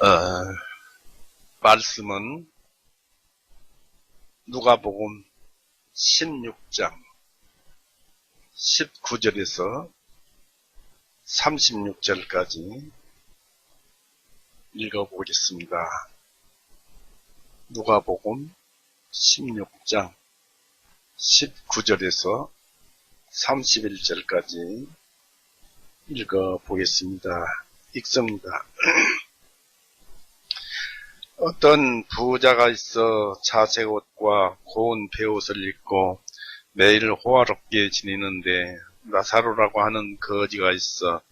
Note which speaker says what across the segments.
Speaker 1: 어, 말씀은 누가복음 16장 19절에서 36절까지 읽어보겠습니다. 누가복음 16장 19절에서 31절까지 읽어보겠습니다. 읽습니다. 어떤 부자가 있어 자색 옷과 고운 베옷을 입고 매일 호화롭게 지내는데 나사로라고 하는 거지가 있어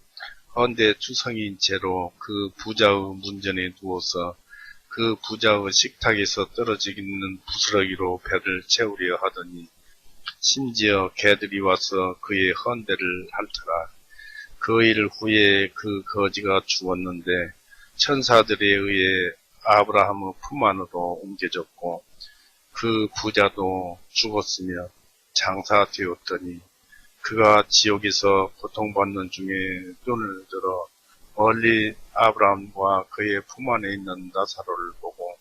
Speaker 1: 헌데 추성인 채로 그 부자의 문전에 누워서 그 부자의 식탁에서 떨어지는 부스러기로 배를 채우려 하더니 심지어 개들이 와서 그의 헌대를 핥더라. 그 일 후에 그 거지가 죽었는데 천사들에 의해 아브라함의 품 안으로 옮겨졌고 그 부자도 죽었으며 장사되었더니 그가 지옥에서 고통받는 중에 눈을 들어 멀리 아브라함과 그의 품 안에 있는 나사로를 보고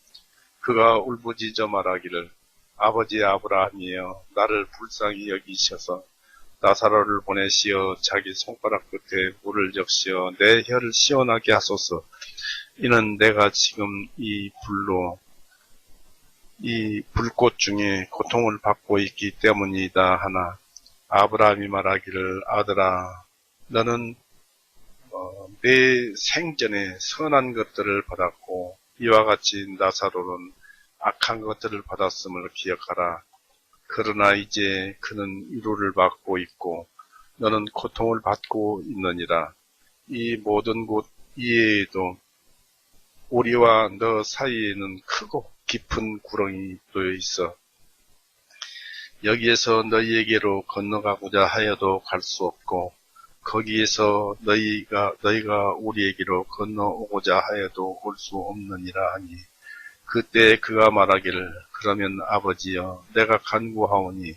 Speaker 1: 그가 울부짖어 말하기를 아버지 아브라함이여 나를 불쌍히 여기셔서 나사로를 보내시어 자기 손가락 끝에 물을 적시어 내 혀를 시원하게 하소서. 이는 내가 지금 이 불꽃 중에 고통을 받고 있기 때문이다 하나 아브라함이 말하기를 아들아 너는 내 생전에 선한 것들을 받았고 이와 같이 나사로는 악한 것들을 받았음을 기억하라. 그러나 이제 그는 위로를 받고 있고 너는 고통을 받고 있느니라. 이 모든 곳 이외에도 우리와 너 사이에는 크고 깊은 구렁이 놓여 있어 여기에서 너희에게로 건너가고자 하여도 갈 수 없고 거기에서 너희가 우리에게로 건너오고자 하여도 올 수 없느니라 하니 그때 그가 말하기를 그러면 아버지여 내가 간구하오니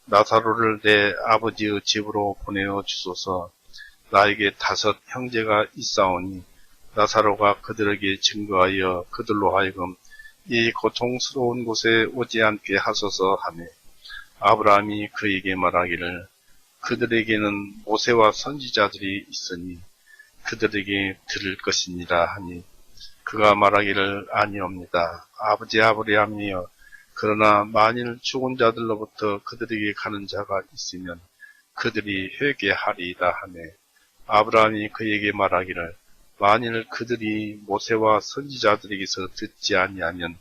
Speaker 1: 나사로를 내 아버지의 집으로 보내어 주소서. 나에게 5 형제가 있사오니 나사로가 그들에게 증거하여 그들로 하여금 이 고통스러운 곳에 오지 않게 하소서 하매 아브라함이 그에게 말하기를 그들에게는 모세와 선지자들이 있으니 그들에게 들을 것이니라 하니 그가 말하기를 아니옵니다. 아버지 아브라함이여 그러나 만일 죽은 자들로부터 그들에게 가는 자가 있으면 그들이 회개하리이다 하매 아브라함이 그에게 말하기를 만일 그들이 모세와 선지자들에게서 듣지 아니하면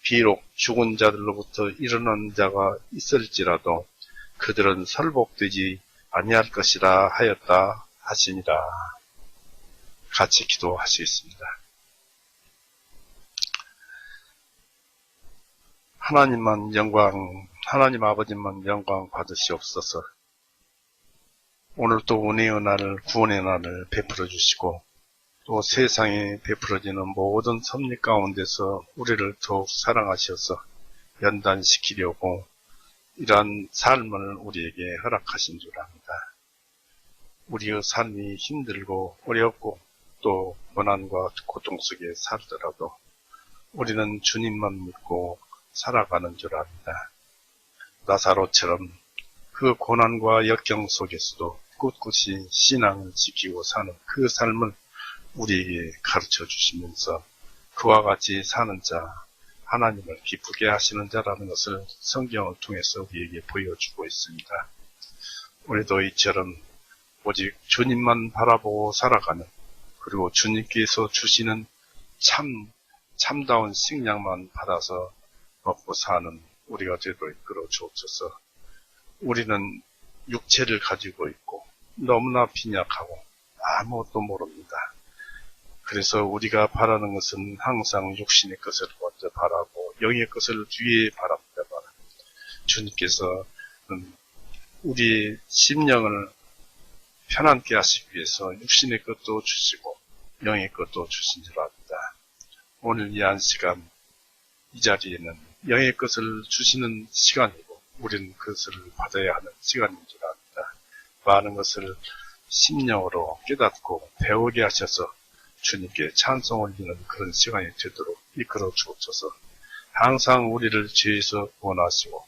Speaker 1: 비록 죽은 자들로부터 일어난 자가 있을지라도 그들은 설복되지 아니할 것이라 하였다 하시니라. 같이 기도하시겠습니다. 하나님 아버지만 영광 받으시옵소서. 오늘 또 은혜의 날을 구원의 날을 베풀어 주시고 또 세상에 베풀어지는 모든 섭리 가운데서 우리를 더욱 사랑하셔서 연단시키려고 이러한 삶을 우리에게 허락하신 줄 압니다. 우리의 삶이 힘들고 어렵고 또 고난과 고통 속에 살더라도 우리는 주님만 믿고 살아가는 줄 압니다. 나사로처럼 그 고난과 역경 속에서도 꿋꿋이 신앙을 지키고 사는 그 삶을 우리에게 가르쳐 주시면서 그와 같이 사는 자, 하나님을 기쁘게 하시는 자라는 것을 성경을 통해서 우리에게 보여주고 있습니다. 우리도 이처럼 오직 주님만 바라보고 살아가는 그리고 주님께서 주시는 참다운 식량만 받아서 먹고 사는 우리가 되도록 이끌어 주옵소서. 우리는 육체를 가지고 있고 너무나 빈약하고 아무것도 모릅니다. 그래서 우리가 바라는 것은 항상 육신의 것을 먼저 바라고 영의 것을 뒤에 바랍니다만 주님께서는 우리의 심령을 편안케 하시기 위해서 육신의 것도 주시고 영의 것도 주신 줄 압니다. 오늘 이 한 시간 이 자리에는 영의 것을 주시는 시간이고 우리는 그것을 받아야 하는 시간인 줄 압니다. 많은 것을 심령으로 깨닫고 배우게 하셔서 주님께 찬송 올리는 그런 시간이 되도록 이끌어 주옵소서. 항상 우리를 죄에서 구원하시고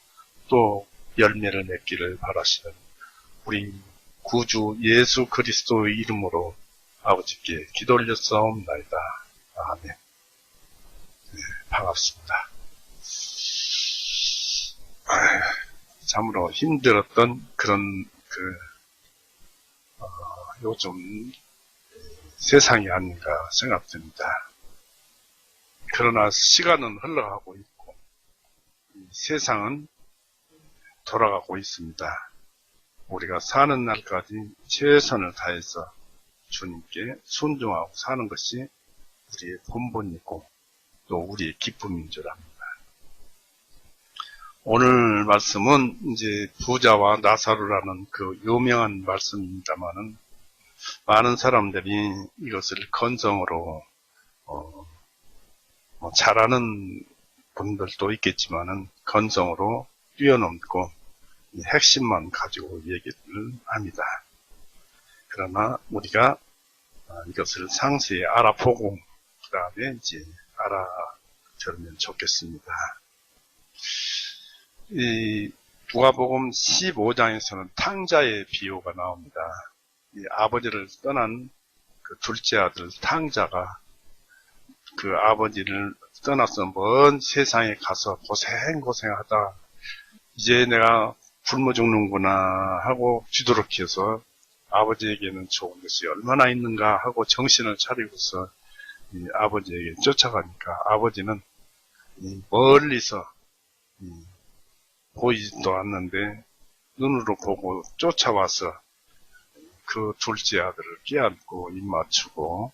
Speaker 1: 또 열매를 맺기를 바라시는 우리 구주 예수 그리스도의 이름으로 아버지께 기도 올렸사옵나이다. 아멘. 네, 반갑습니다. 참으로 힘들었던 그런 요즘 세상이 아닌가 생각됩니다. 그러나 시간은 흘러가고 있고 세상은 돌아가고 있습니다. 우리가 사는 날까지 최선을 다해서 주님께 순종하고 사는 것이 우리의 본분이고 또 우리의 기쁨인 줄 압니다. 오늘 말씀은 이제 부자와 나사로라는 그 유명한 말씀입니다만은 많은 사람들이 이것을 건성으로 잘하는 분들도 있겠지만은 건성으로 뛰어넘고 핵심만 가지고 얘기를 합니다. 그러나 우리가 이것을 상세히 알아보고 그 다음에 이제 알아들으면 좋겠습니다. 이 누가복음 15장에서는 탕자의 비유가 나옵니다. 이 아버지를 떠난 그 둘째 아들 탕자가 그 아버지를 떠나서 먼 세상에 가서 고생하다 이제 내가 굶어 죽는구나 하고 뒤돌아켜서 아버지에게는 좋은 것이 얼마나 있는가 하고 정신을 차리고서 이 아버지에게 쫓아가니까 아버지는 멀리서 보이지도 않는데 눈으로 보고 쫓아와서 그 둘째 아들을 끼안고 입 맞추고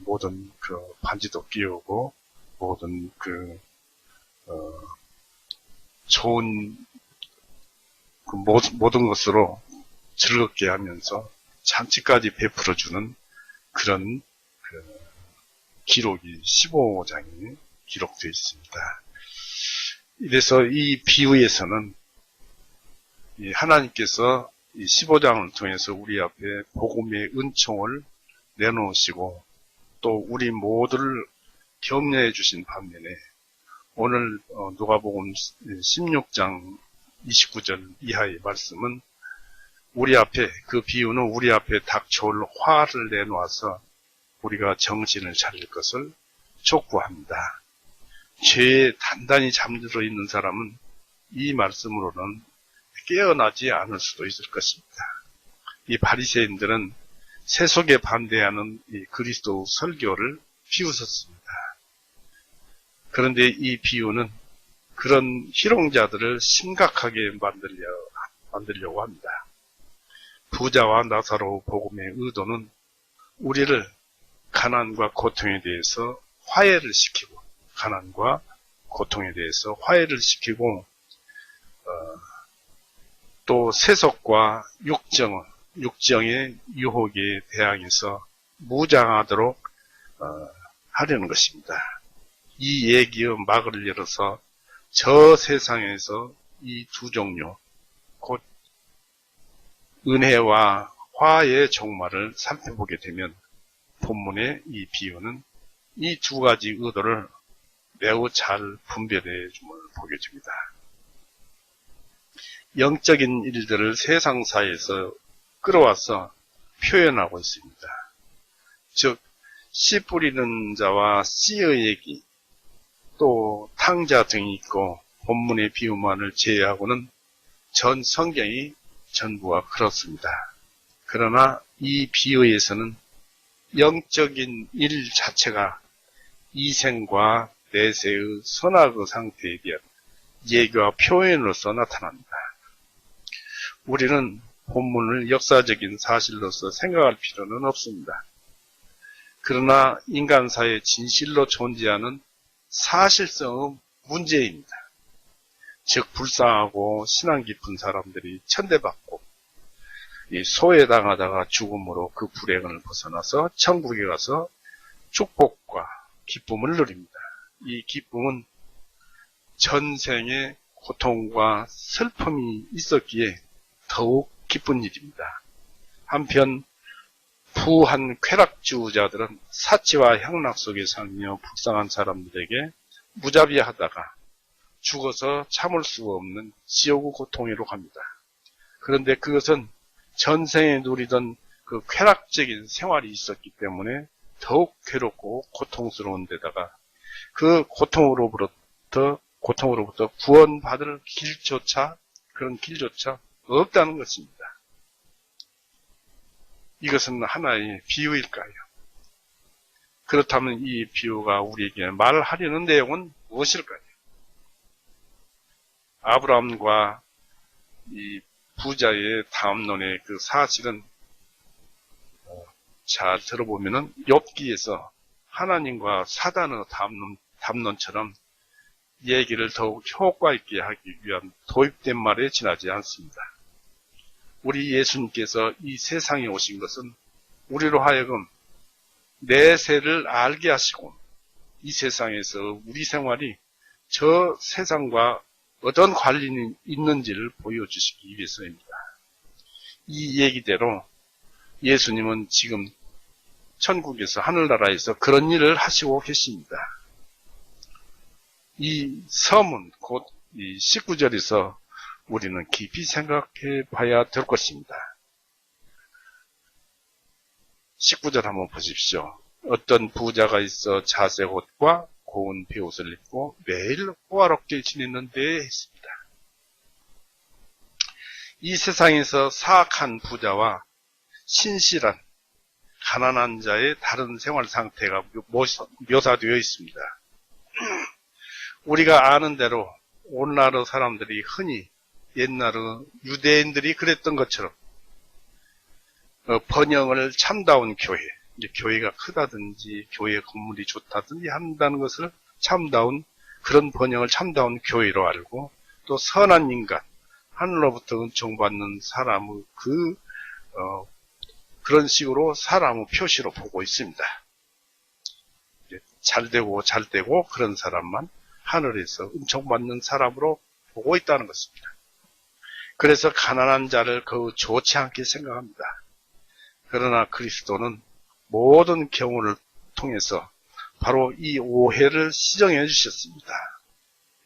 Speaker 1: 모든 그 반지도 끼우고 모든 좋은 모든 것으로 즐겁게 하면서 잔치까지 베풀어주는 그런 기록이 15장에 기록되어 있습니다. 이래서 이 비유에서는 하나님께서 이 15장을 통해서 우리 앞에 복음의 은총을 내놓으시고 또 우리 모두를 격려해 주신 반면에 오늘 누가복음 16장 29절 이하의 말씀은 우리 앞에 그 비유는 우리 앞에 닥쳐올 화를 내놓아서 우리가 정신을 차릴 것을 촉구합니다. 죄에 단단히 잠들어 있는 사람은 이 말씀으로는 깨어나지 않을 수도 있을 것입니다. 이 바리새인들은 세속에 반대하는 이 그리스도 설교를 비웃었습니다. 그런데 이 비유는 그런 희롱자들을 심각하게 만들려고 합니다. 부자와 나사로 복음의 의도는 우리를 가난과 고통에 대해서 화해를 시키고 가난과 고통에 대해서 화해를 시키고 또 세속과 육정의 유혹에 대항해서 무장하도록 하려는 것입니다. 이 얘기의 막을 열어서 저 세상에서 이 두 종류 곧 은혜와 화의 종말을 살펴보게 되면 본문의 이 비유는 이 두 가지 의도를 매우 잘 분별해 줌을 보게 됩니다. 영적인 일들을 세상사에서 끌어와서 표현하고 있습니다. 즉 씨 뿌리는 자와 씨의 얘기 또 탕자 등이 있고 본문의 비유만을 제외하고는 전 성경이 전부가 그렇습니다. 그러나 이 비유에서는 영적인 일 자체가 이생과 내세의 선악의 상태에 대한 예교와 표현으로서 나타납니다. 우리는 본문을 역사적인 사실로서 생각할 필요는 없습니다. 그러나 인간사의 진실로 존재하는 사실성의 문제입니다. 즉 불쌍하고 신앙 깊은 사람들이 천대받고 소외당하다가 죽음으로 그 불행을 벗어나서 천국에 가서 축복과 기쁨을 누립니다. 이 기쁨은 전생의 고통과 슬픔이 있었기에 더욱 기쁜 일입니다. 한편 부한 쾌락주의자들은 사치와 향락 속에 살며 불쌍한 사람들에게 무자비하다가 죽어서 참을 수 없는 지옥의 고통으로 갑니다. 그런데 그것은 전생에 누리던 그 쾌락적인 생활이 있었기 때문에 더욱 괴롭고 고통스러운 데다가 그 고통으로부터 구원받을 그런 길조차 없다는 것입니다. 이것은 하나의 비유일까요? 그렇다면 이 비유가 우리에게 말하려는 내용은 무엇일까요? 아브라함과 이 부자의 다음론의 그 사실은 잘 들어보면은 욥기에서 하나님과 사단의 담론처럼 얘기를 더욱 효과 있게 하기 위한 도입된 말에 지나지 않습니다. 우리 예수님께서 이 세상에 오신 것은 우리로 하여금 내세를 알게 하시고 이 세상에서 우리 생활이 저 세상과 어떤 관련이 있는지를 보여주시기 위해서입니다. 이 얘기대로 예수님은 지금 천국에서 하늘나라에서 그런 일을 하시고 계십니다. 이 서문 곧 이 19절에서 우리는 깊이 생각해 봐야 될 것입니다. 19절 한번 보십시오. 어떤 부자가 있어 자색 옷과 고운 베옷을 입고 매일 호화롭게 지냈는데 했습니다. 이 세상에서 사악한 부자와 신실한 가난한 자의 다른 생활 상태가 묘사되어 있습니다. 우리가 아는 대로 오늘날 사람들이 흔히 옛날에 유대인들이 그랬던 것처럼 번영을 참다운 교회, 교회가 크다든지 교회 건물이 좋다든지 한다는 것을 참다운 그런 번영을 참다운 교회로 알고 또 선한 인간, 하늘로부터 은총받는 사람의 그런 식으로 사람의 표시로 보고 있습니다. 잘되고 그런 사람만 하늘에서 은총받는 사람으로 보고 있다는 것입니다. 그래서 가난한 자를 거의 좋지 않게 생각합니다. 그러나 그리스도는 모든 경우를 통해서 바로 이 오해를 시정해 주셨습니다.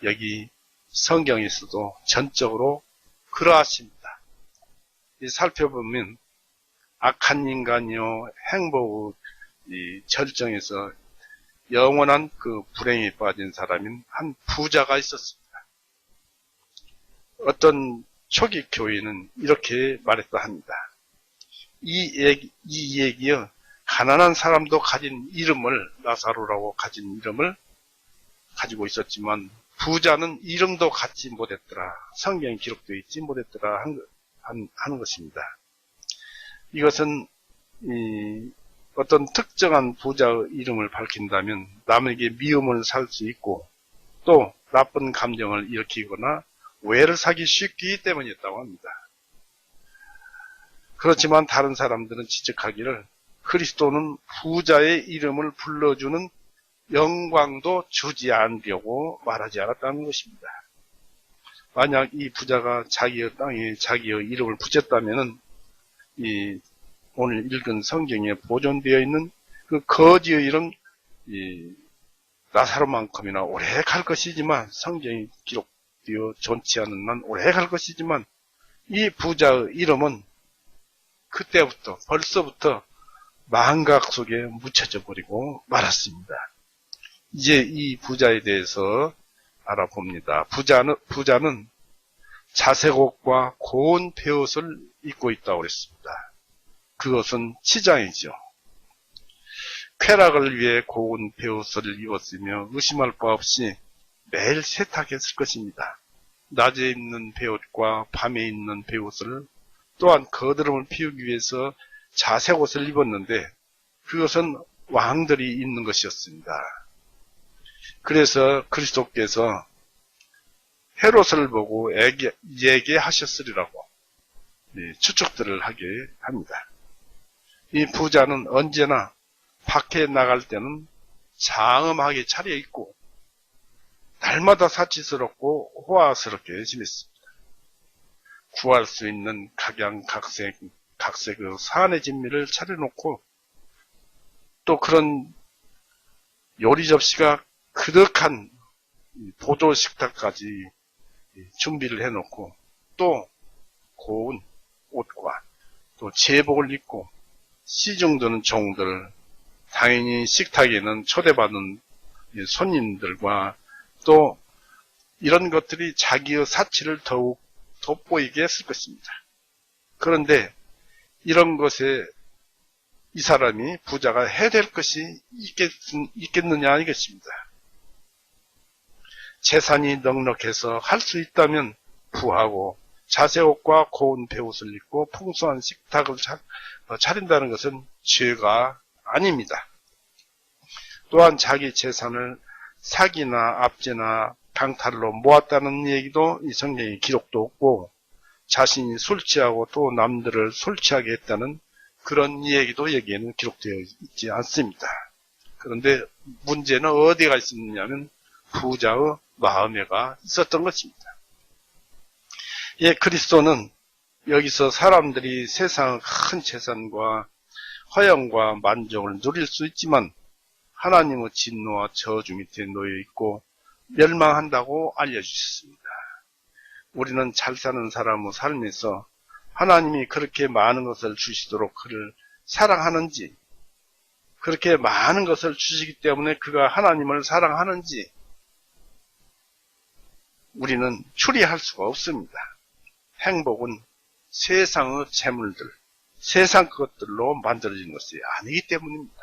Speaker 1: 여기 성경에서도 전적으로 그러하십니다. 살펴보면 악한 인간이요 행복의 이 절정에서 영원한 그 불행에 빠진 사람인 한 부자가 있었습니다. 어떤 초기 교인은 이렇게 말했다 합니다. 이 얘기요, 가난한 사람도 가진 이름을, 나사로라고 가진 이름을 가지고 있었지만 부자는 이름도 갖지 못했더라, 성경에 기록되어 있지 못했더라 하는 것입니다. 이것은 어떤 특정한 부자의 이름을 밝힌다면 남에게 미움을 살 수 있고 또 나쁜 감정을 일으키거나 오해를 사기 쉽기 때문이었다고 합니다. 그렇지만 다른 사람들은 지적하기를 그리스도는 부자의 이름을 불러주는 영광도 주지 않으려고 말하지 않았다는 것입니다. 만약 이 부자가 자기의 땅에 자기의 이름을 붙였다면 이 오늘 읽은 성경에 보존되어 있는 그 거지의 이름 나사로만큼이나 오래 갈 것이지만, 성경이 기록되어 좋지 않은 난 오래 갈 것이지만 이 부자의 이름은 그때부터 벌써부터 망각 속에 묻혀져 버리고 말았습니다. 이제 이 부자에 대해서 알아봅니다. 부자는 자색옷과 고운 베옷을 입고 있다고 그랬습니다. 그것은 치장이죠. 쾌락을 위해 고운 베옷을 입었으며 의심할 바 없이 매일 세탁했을 것입니다. 낮에 입는 베옷과 밤에 입는 베옷을 또한 거드름을 피우기 위해서 자색옷을 입었는데 그것은 왕들이 입는 것이었습니다. 그래서 그리스도께서 헤롯을 보고 얘기하셨으리라고 추측들을 하게 합니다. 이 부자는 언제나 밖에 나갈 때는 장엄하게 차려입고 날마다 사치스럽고 호화스럽게 지냈습니다. 구할 수 있는 각양각색 각색 그 사안의 진미를 차려놓고 또 그런 요리 접시가 그득한 보조 식탁까지 준비를 해놓고 또 고운 옷과 또 제복을 입고 시중드는 종들, 당연히 식탁에는 초대받은 손님들과 또 이런 것들이 자기의 사치를 더욱 돋보이게 했을 것입니다. 그런데 이런 것에 이 사람이 부자가 해야 될 것이 있겠느냐 이것입니다. 재산이 넉넉해서 할 수 있다면 부하고 자세옷과 고운 베옷을 입고 풍성한 식탁을 차린다는 것은 죄가 아닙니다. 또한 자기 재산을 사기나 압제나 강탈로 모았다는 얘기도 이 성경에 기록도 없고 자신이 술 취하고 또 남들을 술 취하게 했다는 그런 얘기도 여기에는 기록되어 있지 않습니다. 그런데 문제는 어디가 있었느냐면 부자의 마음에가 있었던 것입니다. 예, 그리스도는 여기서 사람들이 세상의 큰 재산과 허영과 만족을 누릴 수 있지만 하나님의 진노와 저주 밑에 놓여 있고 멸망한다고 알려주셨습니다. 우리는 잘 사는 사람의 삶에서 하나님이 그렇게 많은 것을 주시도록 그를 사랑하는지, 그렇게 많은 것을 주시기 때문에 그가 하나님을 사랑하는지 우리는 추리할 수가 없습니다. 행복은 세상의 재물들, 세상 것들로 만들어진 것이 아니기 때문입니다.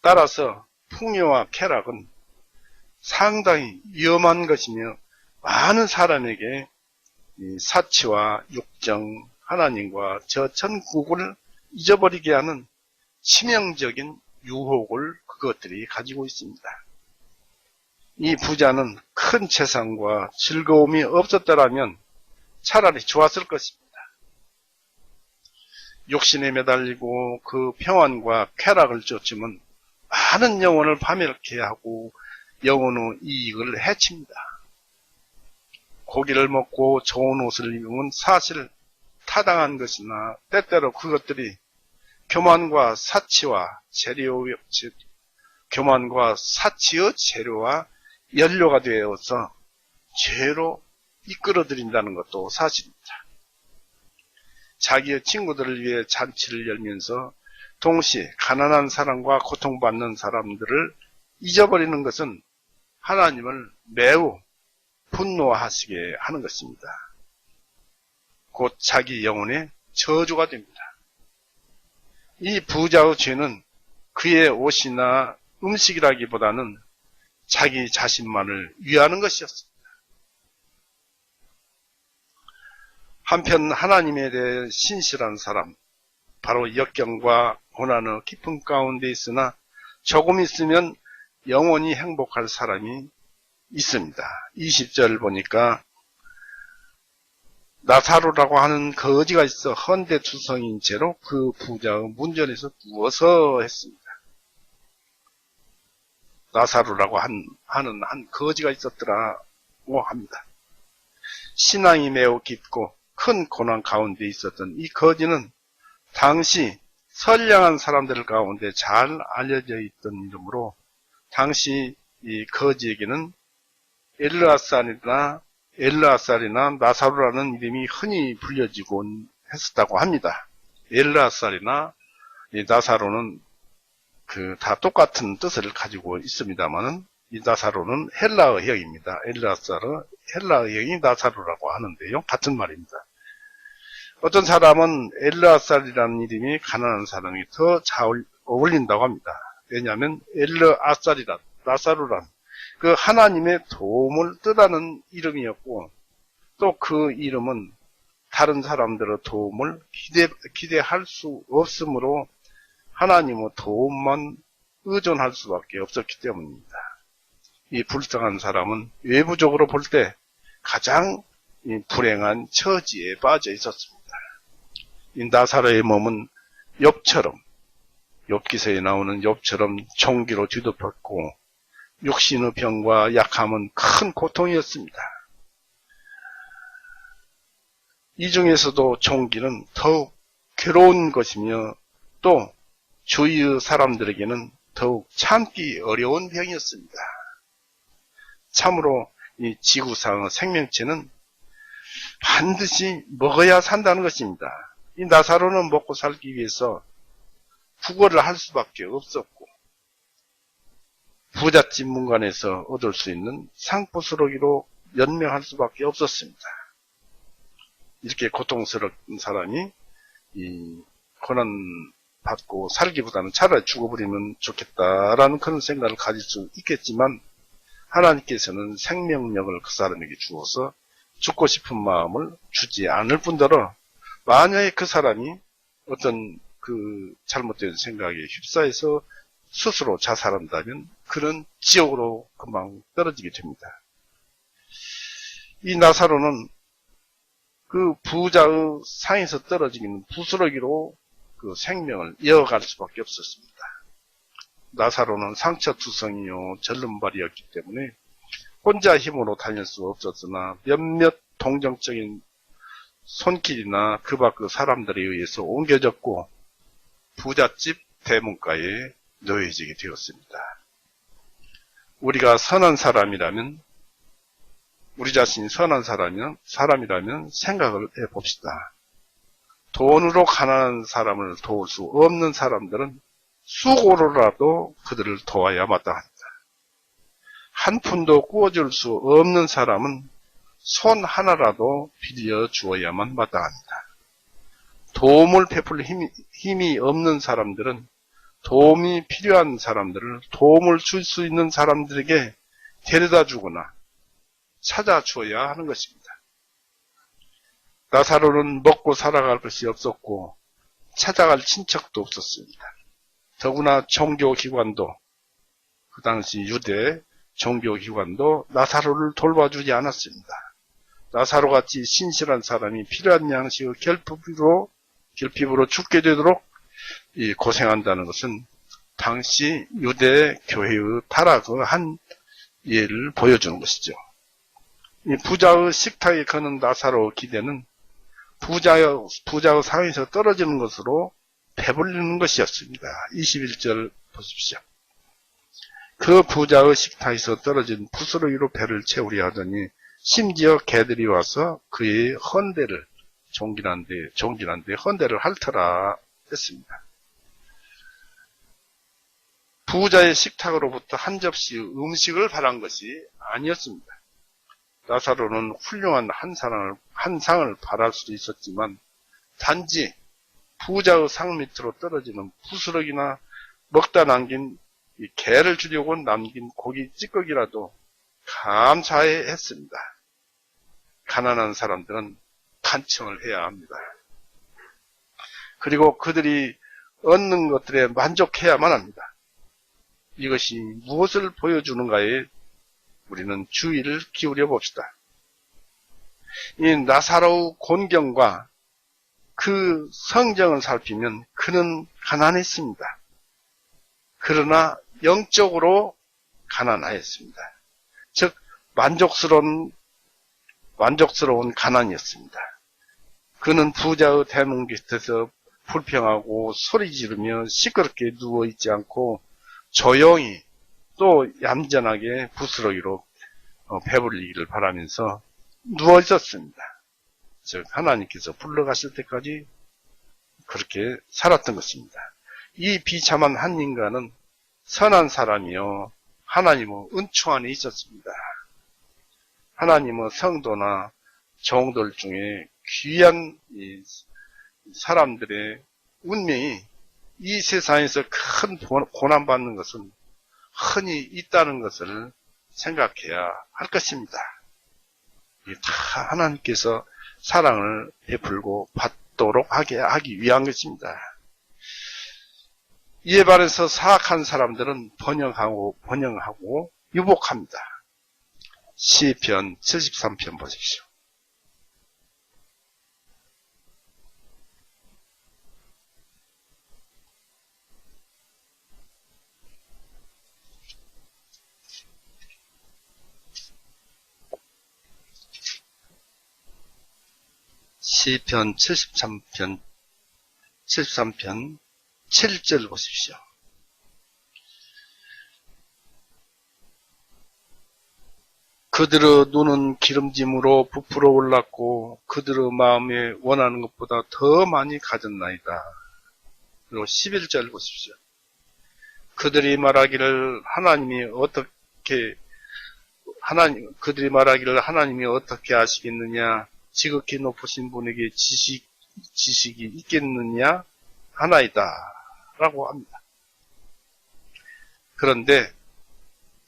Speaker 1: 따라서 풍요와 쾌락은 상당히 위험한 것이며 많은 사람에게 사치와 육정, 하나님과 저 천국을 잊어버리게 하는 치명적인 유혹을 그것들이 가지고 있습니다. 이 부자는 큰 재산과 즐거움이 없었더라면 차라리 좋았을 것입니다. 욕심에 매달리고 그 평안과 쾌락을 쫓으면 많은 영혼을 파멸케 하고 영혼의 이익을 해칩니다. 고기를 먹고 좋은 옷을 입으면 사실 타당한 것이나 때때로 그것들이 교만과 사치의 재료와 연료가 되어서 죄로 이끌어들인다는 것도 사실입니다. 자기의 친구들을 위해 잔치를 열면서 동시에 가난한 사람과 고통받는 사람들을 잊어버리는 것은 하나님을 매우 분노하시게 하는 것입니다. 곧 자기 영혼의 저주가 됩니다. 이 부자의 죄는 그의 옷이나 음식이라기보다는 자기 자신만을 위하는 것이었습니다. 한편 하나님에 대해 신실한 사람, 바로 역경과 고난의 깊은 가운데 있으나 조금 있으면 영원히 행복할 사람이 있습니다. 20절 보니까 나사로라고 하는 거지가 있어 헌데투성인 채로 그 부자의 문전에서 누워서 했습니다. 나사로라고 하는 한 거지가 있었더라고 합니다. 신앙이 매우 깊고 큰 고난 가운데 있었던 이 거지는 당시 선량한 사람들 가운데 잘 알려져 있던 이름으로 당시 이 거지에게는 엘르아살이나 나사로라는 이름이 흔히 불려지곤 했었다고 합니다. 엘르아살이나 나사로는 다 똑같은 뜻을 가지고 있습니다만은 이 나사로는 헬라어 형입니다. 엘르아살은 헬라어 형이 나사로라고 하는데요. 같은 말입니다. 어떤 사람은 엘르아살이라는 이름이 가난한 사람이 더 잘 어울린다고 합니다. 왜냐하면 엘르아살이란 나사로란 그 하나님의 도움을 뜻하는 이름이었고 또 그 이름은 다른 사람들의 도움을 기대할 수 없으므로 하나님의 도움만 의존할 수밖에 없었기 때문입니다. 이 불쌍한 사람은 외부적으로 볼 때 가장 불행한 처지에 빠져 있었습니다. 이 나사로의 몸은 욥기서에 나오는 욥처럼 종기로 뒤덮였고 육신의 병과 약함은 큰 고통이었습니다. 이 중에서도 종기는 더욱 괴로운 것이며 또 주위의 사람들에게는 더욱 참기 어려운 병이었습니다. 참으로 이 지구상의 생명체는 반드시 먹어야 산다는 것입니다. 이 나사로는 먹고 살기 위해서 구걸을 할 수밖에 없었고 부잣집 문간에서 얻을 수 있는 상부스러기로 연명할 수밖에 없었습니다. 이렇게 고통스러운 사람이 이 고난 받고 살기보다는 차라리 죽어버리면 좋겠다라는 그런 생각을 가질 수 있겠지만 하나님께서는 생명력을 그 사람에게 주어서 죽고 싶은 마음을 주지 않을 뿐더러 만약에 그 사람이 어떤 그 잘못된 생각에 휩싸여서 스스로 자살한다면 그런 지옥으로 금방 떨어지게 됩니다. 이 나사로는 그 부자의 상에서 떨어지는 부스러기로 그 생명을 이어갈 수밖에 없었습니다. 나사로는 상처투성이요 절름발이었기 때문에 혼자 힘으로 다닐 수 없었으나 몇몇 동정적인 손길이나 그 밖의 사람들에 의해서 옮겨졌고 부잣집 대문가에 놓여지게 되었습니다. 우리가 선한 사람이라면 우리 자신이 선한 사람이라면 생각을 해봅시다. 돈으로 가난한 사람을 도울 수 없는 사람들은 수고로라도 그들을 도와야 마땅합니다. 한 푼도 구워줄 수 없는 사람은 손 하나라도 빌려 주어야만 마땅합니다. 도움을 베풀 힘이 없는 사람들은 도움이 필요한 사람들을 도움을 줄 수 있는 사람들에게 데려다 주거나 찾아주어야 하는 것입니다. 나사로는 먹고 살아갈 것이 없었고 찾아갈 친척도 없었습니다. 더구나 종교기관도 그 당시 유대 종교기관도 나사로를 돌봐주지 않았습니다. 나사로같이 신실한 사람이 필요한 양식의 결핍으로 죽게 되도록 고생한다는 것은 당시 유대 교회의 타락의 한 예를 보여주는 것이죠. 이 부자의 식탁에 거는 나사로의 기대는 부자의 상에서 떨어지는 것으로 배불리는 것이었습니다. 21절 보십시오. 그 부자의 식탁에서 떨어진 부스러기로 배를 채우려 하더니 심지어 개들이 와서 그의 헌대를 종길한데 헌대를 핥더라 했습니다. 부자의 식탁으로부터 한 접시 음식을 바란 것이 아니었습니다. 나사로는 훌륭한 한 상을 바랄 수도 있었지만 단지 부자의 상 밑으로 떨어지는 부스러기나 먹다 남긴 이 개를 주려고 남긴 고기 찌꺼기라도 감사해 했습니다. 가난한 사람들은 간청을 해야 합니다. 그리고 그들이 얻는 것들에 만족해야만 합니다. 이것이 무엇을 보여주는가에 우리는 주의를 기울여 봅시다. 이 나사로의 곤경과 그 성정을 살피면 그는 가난했습니다. 그러나 영적으로 가난하였습니다. 즉 만족스러운 가난이었습니다. 그는 부자의 대문 곁에서 불평하고 소리 지르며 시끄럽게 누워있지 않고 조용히 또 얌전하게 부스러기로 배불리기를 바라면서 누워 있었습니다. 즉 하나님께서 불러가실 때까지 그렇게 살았던 것입니다. 이 비참한 한 인간은 선한 사람이요 하나님의 은총 안에 있었습니다. 하나님의 성도나 종들 중에 귀한 사람들의 운명이 이 세상에서 큰 고난받는 것은 흔히 있다는 것을 생각해야 할 것입니다. 다 하나님께서 사랑을 베풀고 받도록 하기 위한 것입니다. 이에 반해서 사악한 사람들은 번영하고 유복합니다. 시편 73편 보십시오. 시편 73편 7절 보십시오. 그들의 눈은 기름짐으로 부풀어 올랐고 그들의 마음에 원하는 것보다 더 많이 가졌나이다. 그리고 11절 보십시오. 그들이 말하기를 하나님이 어떻게 아시겠느냐? 지극히 높으신 분에게 지식이 있겠느냐? 하나이다. 라고 합니다. 그런데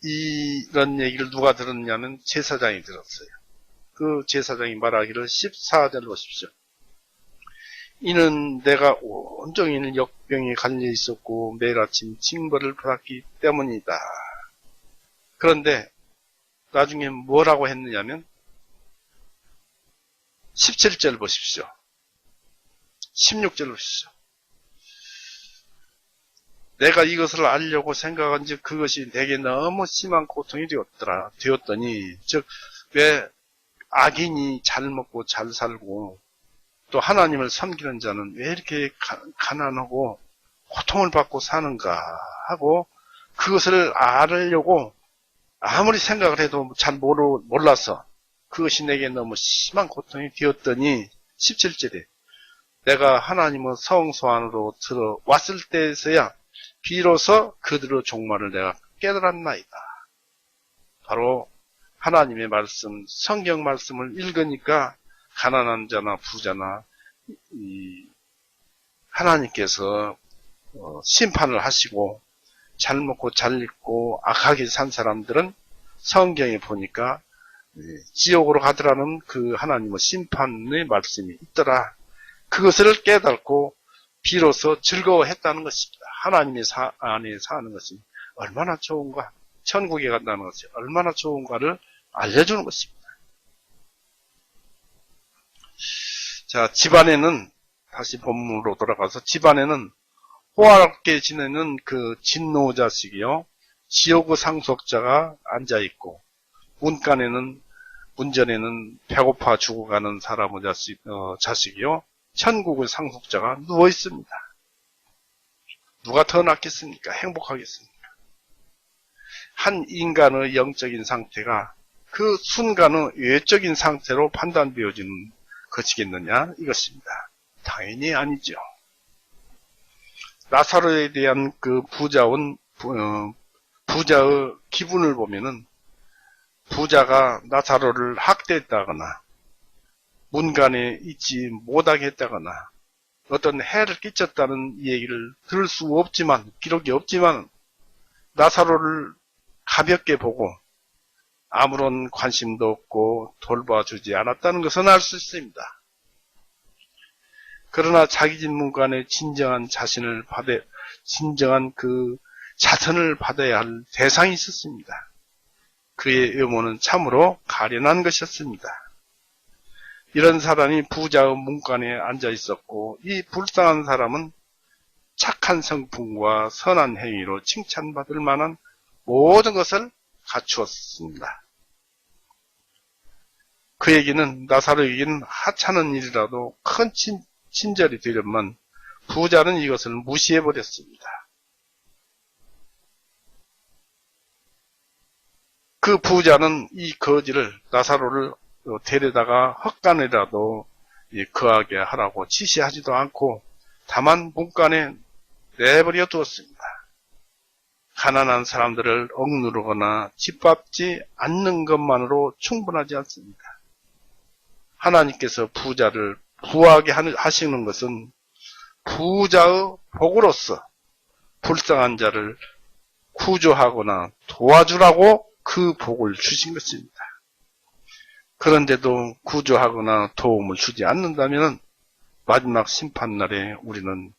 Speaker 1: 이런 얘기를 누가 들었냐면 제사장이 들었어요. 그 제사장이 말하기를 14절 보십시오. 이는 내가 온종일 역병에 갈려 있었고 매일 아침 징벌을 받았기 때문이다. 그런데 나중에 뭐라고 했느냐면 17절 보십시오. 16절 보십시오. 내가 이것을 알려고 생각한 즉 그것이 내게 너무 심한 고통이 되었더니 즉 왜 악인이 잘 먹고 잘 살고 또 하나님을 섬기는 자는 왜 이렇게 가난하고 고통을 받고 사는가 하고 그것을 알려고 아무리 생각을 해도 잘 몰라서 그것이 내게 너무 심한 고통이 되었더니 17절에 내가 하나님의 성소 안으로 들어왔을 때에서야 비로소 그들의 종말을 내가 깨달았나이다. 바로 하나님의 말씀, 성경 말씀을 읽으니까 가난한 자나 부자나 하나님께서 심판을 하시고 잘 먹고 잘 입고 악하게 산 사람들은 성경에 보니까 지옥으로 가더라는 그 하나님의 심판의 말씀이 있더라. 그것을 깨닫고 비로소 즐거워했다는 것입니다. 하나님의 안에 사는 것이 얼마나 좋은가, 천국에 간다는 것이 얼마나 좋은가를 알려주는 것입니다. 자, 집안에는 다시 본문으로 돌아가서 집안에는 호화롭게 지내는 그 진노 자식이요 지옥의 상속자가 앉아있고 문전에는 배고파 죽어가는 사람의 자식이요 천국의 상속자가 누워있습니다. 누가 더 낫겠습니까? 행복하겠습니까? 한 인간의 영적인 상태가 그 순간의 외적인 상태로 판단되어지는 것이겠느냐? 이것입니다. 당연히 아니죠. 나사로에 대한 그 부자의 기분을 보면은 부자가 나사로를 학대했다거나 문간에 있지 못하게 했다거나 어떤 해를 끼쳤다는 얘기를 들을 수 없지만 기록이 없지만 나사로를 가볍게 보고 아무런 관심도 없고 돌봐주지 않았다는 것은 알 수 있습니다. 그러나 자기 집 문간에 진정한 그 자선을 받아야 할 대상이 있었습니다. 그의 의무는 참으로 가련한 것이었습니다. 이런 사람이 부자의 문간에 앉아 있었고 이 불쌍한 사람은 착한 성품과 선한 행위로 칭찬받을 만한 모든 것을 갖추었습니다. 그에게는 나사로에게는 하찮은 일이라도 큰 친절이 되려면 부자는 이것을 무시해버렸습니다. 그 부자는 이 거지를 나사로를 데려다가 헛간이라도 거하게 하라고 지시하지도 않고 다만 문간에 내버려 두었습니다. 가난한 사람들을 억누르거나 짓밟지 않는 것만으로 충분하지 않습니다. 하나님께서 부자를 부하게 하시는 것은 부자의 복으로서 불쌍한 자를 구조하거나 도와주라고 그 복을 주신 것입니다. 그런데도 구조하거나 도움을 주지 않는다면 마지막 심판날에 우리는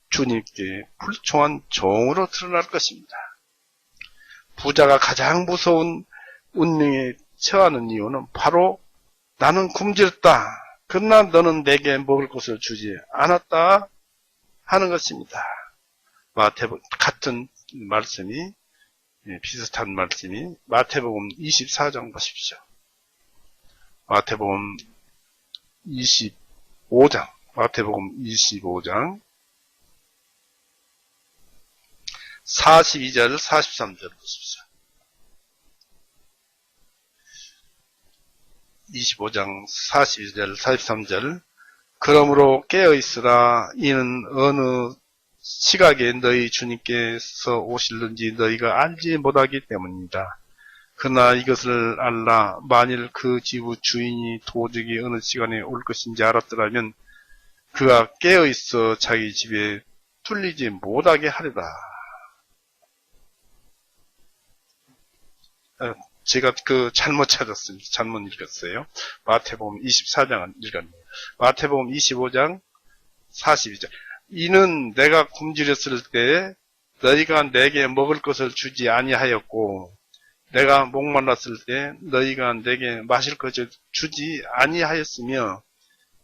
Speaker 1: 주님께 불충한 종으로 드러날 것입니다. 부자가 가장 무서운 운명에 처하는 이유는 바로 나는 굶주렸다. 그러나 너는 내게 먹을 것을 주지 않았다 하는 것입니다. 같은 말씀이 비슷한 말씀이 마태복음 24장 보십시오. 마태복음 25장, 마태복음 25장 42절, 43절 보십시오. 25장 42절, 43절. 그러므로 깨어있으라. 이는 어느 시각에 너희 주님께서 오실는지 너희가 알지 못하기 때문이다. 그러나 이것을 알라. 만일 그 집 주인이 도적이 어느 시간에 올 것인지 알았더라면 그가 깨어있어 자기 집에 뚫리지 못하게 하리라. 제가 잘못 찾았습니다. 잘못 읽었어요. 마태복음 24장은 읽었네요. 마태복음 25장 42절. 이는 내가 굶주렸을 때 너희가 내게 먹을 것을 주지 아니하였고 내가 목말랐을 때 너희가 내게 마실 것을 주지 아니하였으며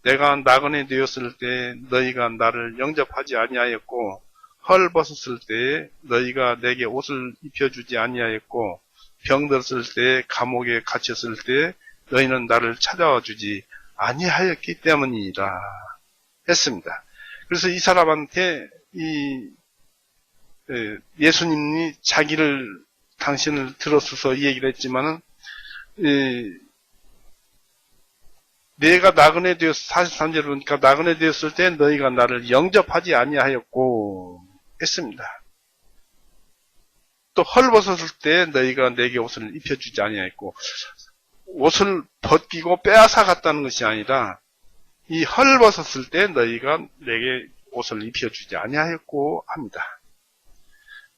Speaker 1: 내가 나그네 되었을 때 너희가 나를 영접하지 아니하였고 헐벗었을 때 너희가 내게 옷을 입혀주지 아니하였고 병들었을 때 감옥에 갇혔을 때 너희는 나를 찾아와 주지 아니하였기 때문이라 했습니다. 그래서 이 사람한테 예수님이 당신을 들어서서 이 얘기를 했지만은 내가 나그네 되었 43절을 보니까 나그네 되었을 때 너희가 나를 영접하지 아니하였고 했습니다. 또 헐벗었을 때 너희가 내게 옷을 입혀주지 아니하였고 옷을 벗기고 빼앗아 갔다는 것이 아니라 이 헐벗었을 때 너희가 내게 옷을 입혀주지 아니하였고 합니다.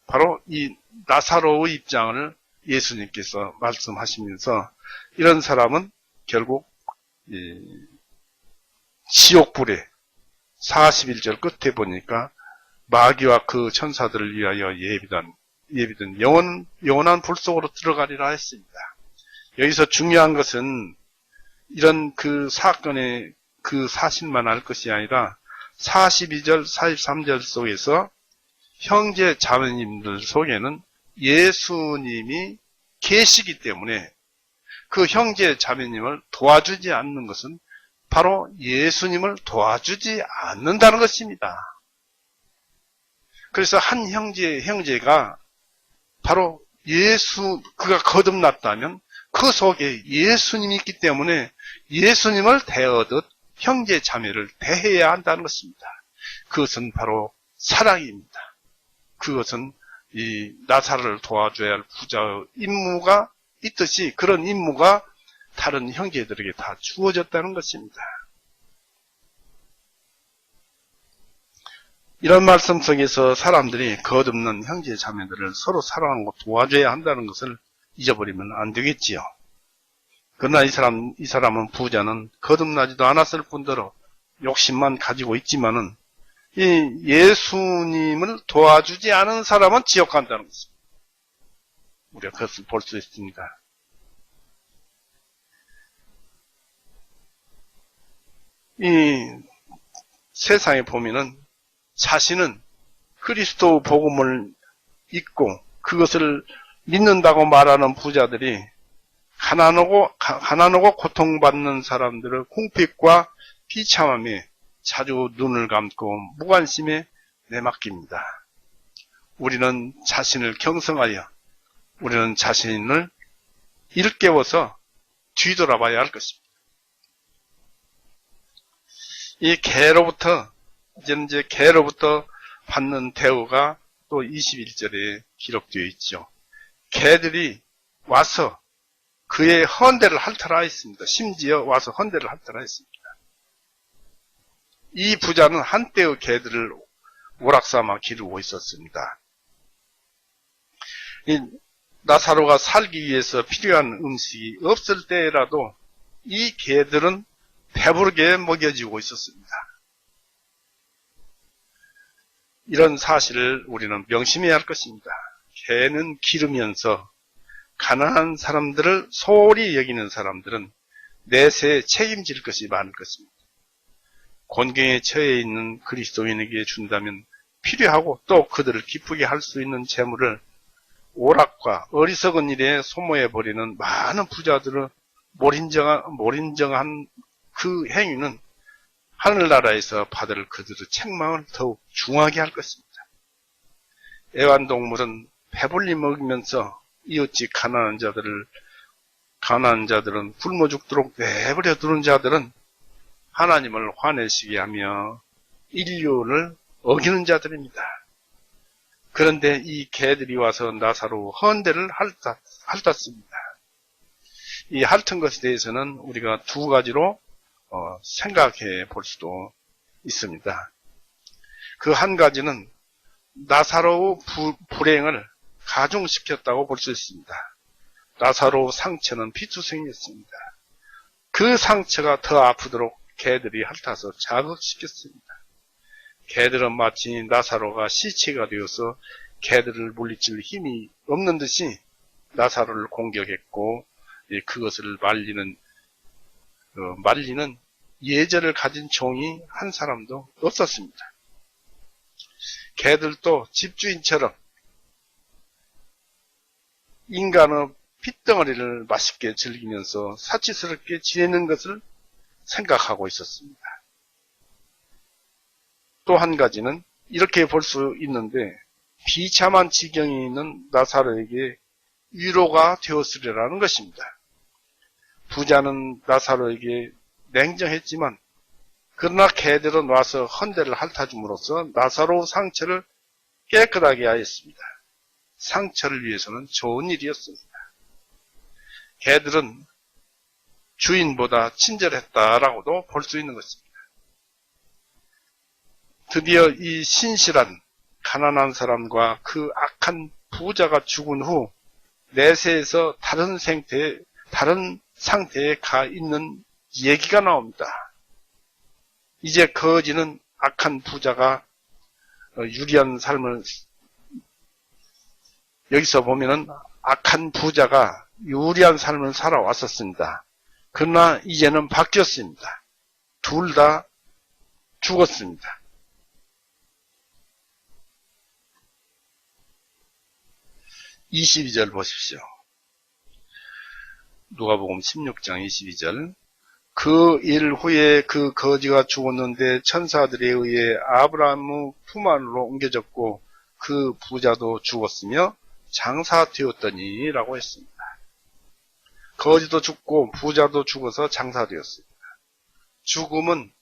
Speaker 1: 바로 이 나사로의 입장을 예수님께서 말씀하시면서 이런 사람은 결국 지옥불에 41절 끝에 보니까 마귀와 그 천사들을 위하여 예비된 영원한 불 속으로 들어가리라 했습니다. 여기서 중요한 것은 이런 그 사건의 그 사실만 알 것이 아니라 42절, 43절 속에서 형제 자매님들 속에는 예수님이 계시기 때문에 그 형제 자매님을 도와주지 않는 것은 바로 예수님을 도와주지 않는다는 것입니다. 그래서 한 형제가 바로 그가 거듭났다면 그 속에 예수님이 있기 때문에 예수님을 대하듯 형제 자매를 대해야 한다는 것입니다. 그것은 바로 사랑입니다. 그것은 이 나사로를 도와줘야 할 부자의 임무가 있듯이 그런 임무가 다른 형제들에게 다 주어졌다는 것입니다. 이런 말씀 속에서 사람들이 거듭난 형제 자매들을 서로 사랑하고 도와줘야 한다는 것을 잊어버리면 안 되겠지요. 그러나 이 사람은 부자는 거듭나지도 않았을 뿐더러 욕심만 가지고 있지만은 이 예수님을 도와주지 않은 사람은 지옥 간다는 것입니다. 우리가 그것을 볼 수 있습니다. 이 세상에 보면은 자신은 그리스도 복음을 믿고 그것을 믿는다고 말하는 부자들이 가난하고 고통받는 사람들의 궁핍과 비참함에 자주 눈을 감고 무관심에 내맡깁니다. 우리는 자신을 경성하여 우리는 자신을 일깨워서 뒤돌아봐야 할 것입니다. 이 개로부터 받는 대우가 또 21절에 기록되어 있죠. 개들이 와서 그의 헌대를 핥아라 했습니다. 심지어 와서 헌대를 핥아라 했습니다. 이 부자는 한때의 개들을 오락삼아 기르고 있었습니다. 이 나사로가 살기 위해서 필요한 음식이 없을 때라도 이 개들은 배부르게 먹여주고 있었습니다. 이런 사실을 우리는 명심해야 할 것입니다. 개는 기르면서 가난한 사람들을 소홀히 여기는 사람들은 내세에 책임질 것이 많을 것입니다. 곤경에 처해 있는 그리스도인에게 준다면 필요하고 또 그들을 기쁘게 할 수 있는 재물을 오락과 어리석은 일에 소모해버리는 많은 부자들을 몰인정한 그 행위는 하늘나라에서 받을 그들의 책망을 더욱 중하게 할 것입니다. 애완동물은 배불리 먹이면서 이웃집 가난한 자들은 굶어 죽도록 내버려 두는 자들은 하나님을 화내시게 하며 인류를 어기는 자들입니다. 그런데 이 개들이 와서 나사로 헌대를 핥았습니다. 이 핥은 것에 대해서는 우리가 두 가지로 생각해 볼 수도 있습니다. 그 한 가지는 나사로의 불행을 가중시켰다고 볼 수 있습니다. 나사로의 상처는 피투성이었습니다. 그 상처가 더 아프도록 개들이 핥아서 자극시켰습니다. 개들은 마치 나사로가 시체가 되어서 개들을 물리칠 힘이 없는 듯이 나사로를 공격했고 그것을 말리는 예절을 가진 종이 한 사람도 없었습니다. 개들도 집주인처럼 인간의 핏덩어리를 맛있게 즐기면서 사치스럽게 지내는 것을 생각하고 있었습니다. 또 한 가지는 이렇게 볼 수 있는데 비참한 지경에 있는 나사로에게 위로가 되었으리라는 것입니다. 부자는 나사로에게 냉정했지만 그러나 개들은 와서 헌대를 핥아줌으로써 나사로의 상처를 깨끗하게 하였습니다. 상처를 위해서는 좋은 일이었습니다. 개들은 주인보다 친절했다라고도 볼 수 있는 것입니다. 드디어 이 신실한 가난한 사람과 그 악한 부자가 죽은 후 내세에서 다른 상태에 가 있는 얘기가 나옵니다. 이제 거지는 악한 부자가 유리한 삶을, 여기서 보면은 악한 부자가 유리한 삶을 살아왔었습니다. 그러나 이제는 바뀌었습니다. 둘 다 죽었습니다. (22절) 보십시오. 누가복음 16장 22절. 그 일 후에 그 거지가 죽었는데 천사들에 의해 아브라함의 품 안으로 옮겨졌고 그 부자도 죽었으며 장사되었더니 라고 했습니다. 거지도 죽고 부자도 죽어서 장사되었습니다. 죽음은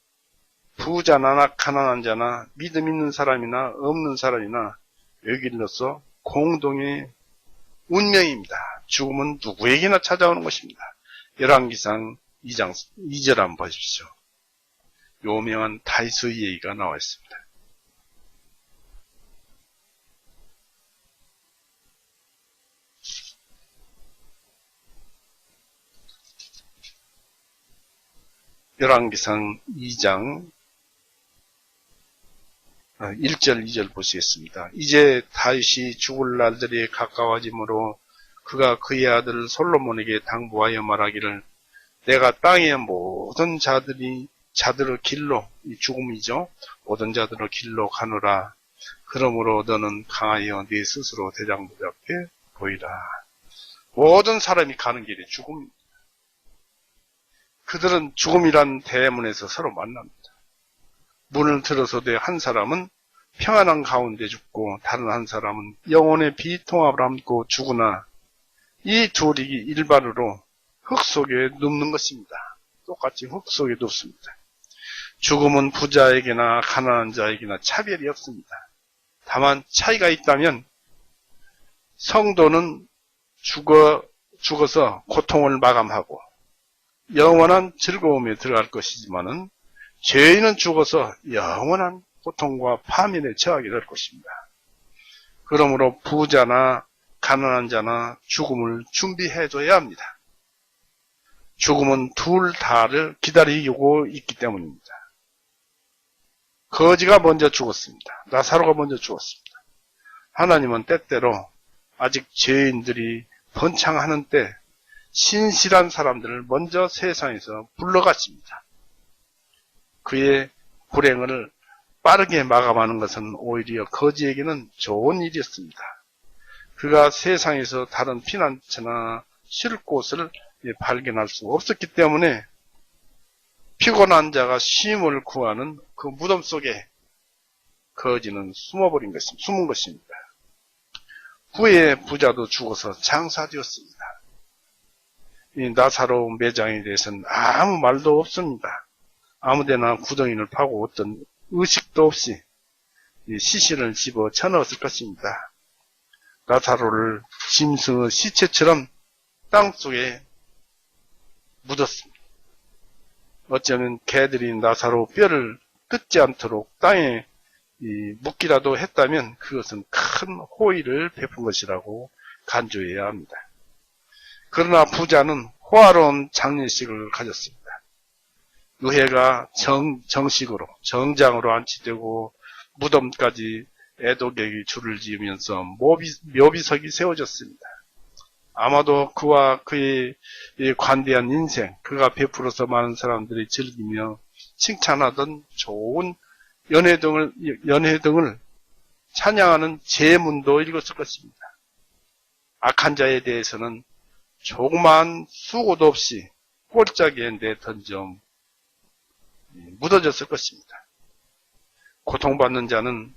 Speaker 1: 부자나 가난한 자나 믿음 있는 사람이나 없는 사람이나 여기로서 공동의 운명입니다. 죽음은 누구에게나 찾아오는 것입니다. 열왕기상 2장 2절 한번 보십시오. 요명한 다윗의 얘기가 나와 있습니다. 열왕기상 2장 1절 2절 보시겠습니다. 이제 다윗이 죽을 날들이 가까워지므로 그가 그의 아들 솔로몬에게 당부하여 말하기를 내가 땅의 모든 자들의 길로, 이 죽음이죠. 모든 자들의 길로 가노라. 그러므로 너는 강하여 네 스스로 대장부들 앞에 보이라. 모든 사람이 가는 길이 죽음입니다. 그들은 죽음이란 대문에서 서로 만납니다. 문을 들어서도 한 사람은 평안한 가운데 죽고 다른 한 사람은 영혼의 비통합을 안고 죽으나 이 둘이 일반으로 흙 속에 눕는 것입니다. 똑같이 흙 속에 눕습니다. 죽음은 부자에게나 가난한 자에게나 차별이 없습니다. 다만 차이가 있다면 성도는 죽어서 고통을 마감하고 영원한 즐거움에 들어갈 것이지만은 죄인은 죽어서 영원한 고통과 파멸에 처하게 될 것입니다. 그러므로 부자나 가난한 자나 죽음을 준비해줘야 합니다. 죽음은 둘 다를 기다리고 있기 때문입니다. 거지가 먼저 죽었습니다. 나사로가 먼저 죽었습니다. 하나님은 때때로 아직 죄인들이 번창하는 때 신실한 사람들을 먼저 세상에서 불러가십니다. 그의 불행을 빠르게 마감하는 것은 오히려 거지에게는 좋은 일이었습니다. 그가 세상에서 다른 피난처나 쉴 곳을 발견할 수 없었기 때문에 피곤한 자가 쉼을 구하는 그 무덤 속에 거지는 숨은 것입니다. 후에 부자도 죽어서 장사되었습니다. 이 나사로 매장에 대해서는 아무 말도 없습니다. 아무데나 구덩이를 파고 어떤 의식도 없이 시신을 집어 쳐넣었을 것입니다. 나사로를 짐승의 시체처럼 땅속에 묻었습니다. 어쩌면 개들이 나사로 뼈를 뜯지 않도록 땅에 묻기라도 했다면 그것은 큰 호의를 베푼 것이라고 간주해야 합니다. 그러나 부자는 호화로운 장례식을 가졌습니다. 의회가 정식으로 정장으로 안치되고 무덤까지 애도객이 줄을 지으면서 묘비석이 세워졌습니다. 아마도 그와 그의 관대한 인생, 그가 베풀어서 많은 사람들이 즐기며 칭찬하던 좋은 연회등을 찬양하는 제문도 읽었을 것입니다. 악한 자에 대해서는 조그마한 수고도 없이 꼴짝이에 내던져 묻어졌을 것입니다. 고통받는 자는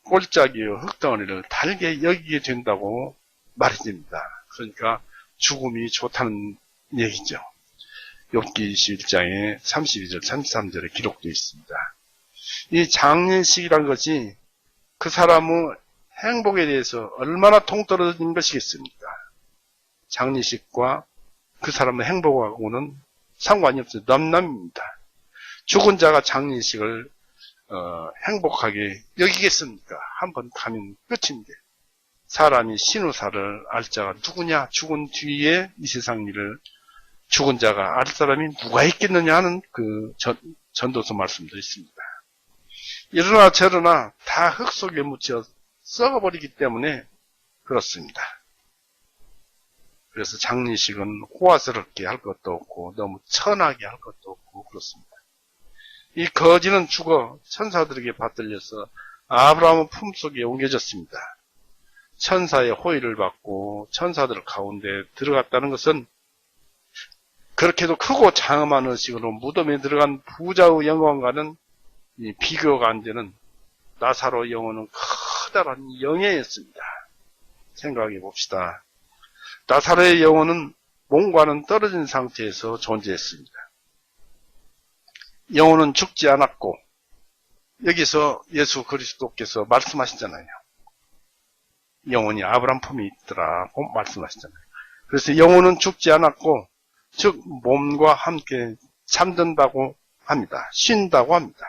Speaker 1: 꼴짝이와 흙덩어리를 달게 여기게 된다고 말해집니다. 그러니까 죽음이 좋다는 얘기죠. 욥기 21장에 32절, 33절에 기록되어 있습니다. 이 장례식이란 것이 그 사람의 행복에 대해서 얼마나 동떨어진 것이겠습니까? 장례식과 그 사람의 행복하고는 상관이 없어요. 넘남입니다. 죽은 자가 장례식을 행복하게 여기겠습니까? 한번 가면 끝인데 사람이 신우사를 알 자가 누구냐? 죽은 뒤에 이 세상 일을 죽은 자가 알 사람이 누가 있겠느냐 하는 그 전도서 말씀도 있습니다. 이러나 저러나 다 흙 속에 묻혀 썩어버리기 때문에 그렇습니다. 그래서 장례식은 호화스럽게 할 것도 없고 너무 천하게 할 것도 없고 그렇습니다. 이 거지는 죽어 천사들에게 받들려서 아브라함의 품속에 옮겨졌습니다. 천사의 호의를 받고 천사들 가운데 들어갔다는 것은 그렇게도 크고 장엄한 의식으로 무덤에 들어간 부자의 영광과는 비교가 안 되는 나사로 영혼은 커다란 영예였습니다. 생각해 봅시다. 나사로의 영혼은 몸과는 떨어진 상태에서 존재했습니다. 영혼은 죽지 않았고 여기서 예수 그리스도께서 말씀하시잖아요. 영혼이 아브라함 품에 있더라고 말씀하시잖아요. 그래서 영혼은 죽지 않았고 즉 몸과 함께 잠든다고 합니다. 쉰다고 합니다.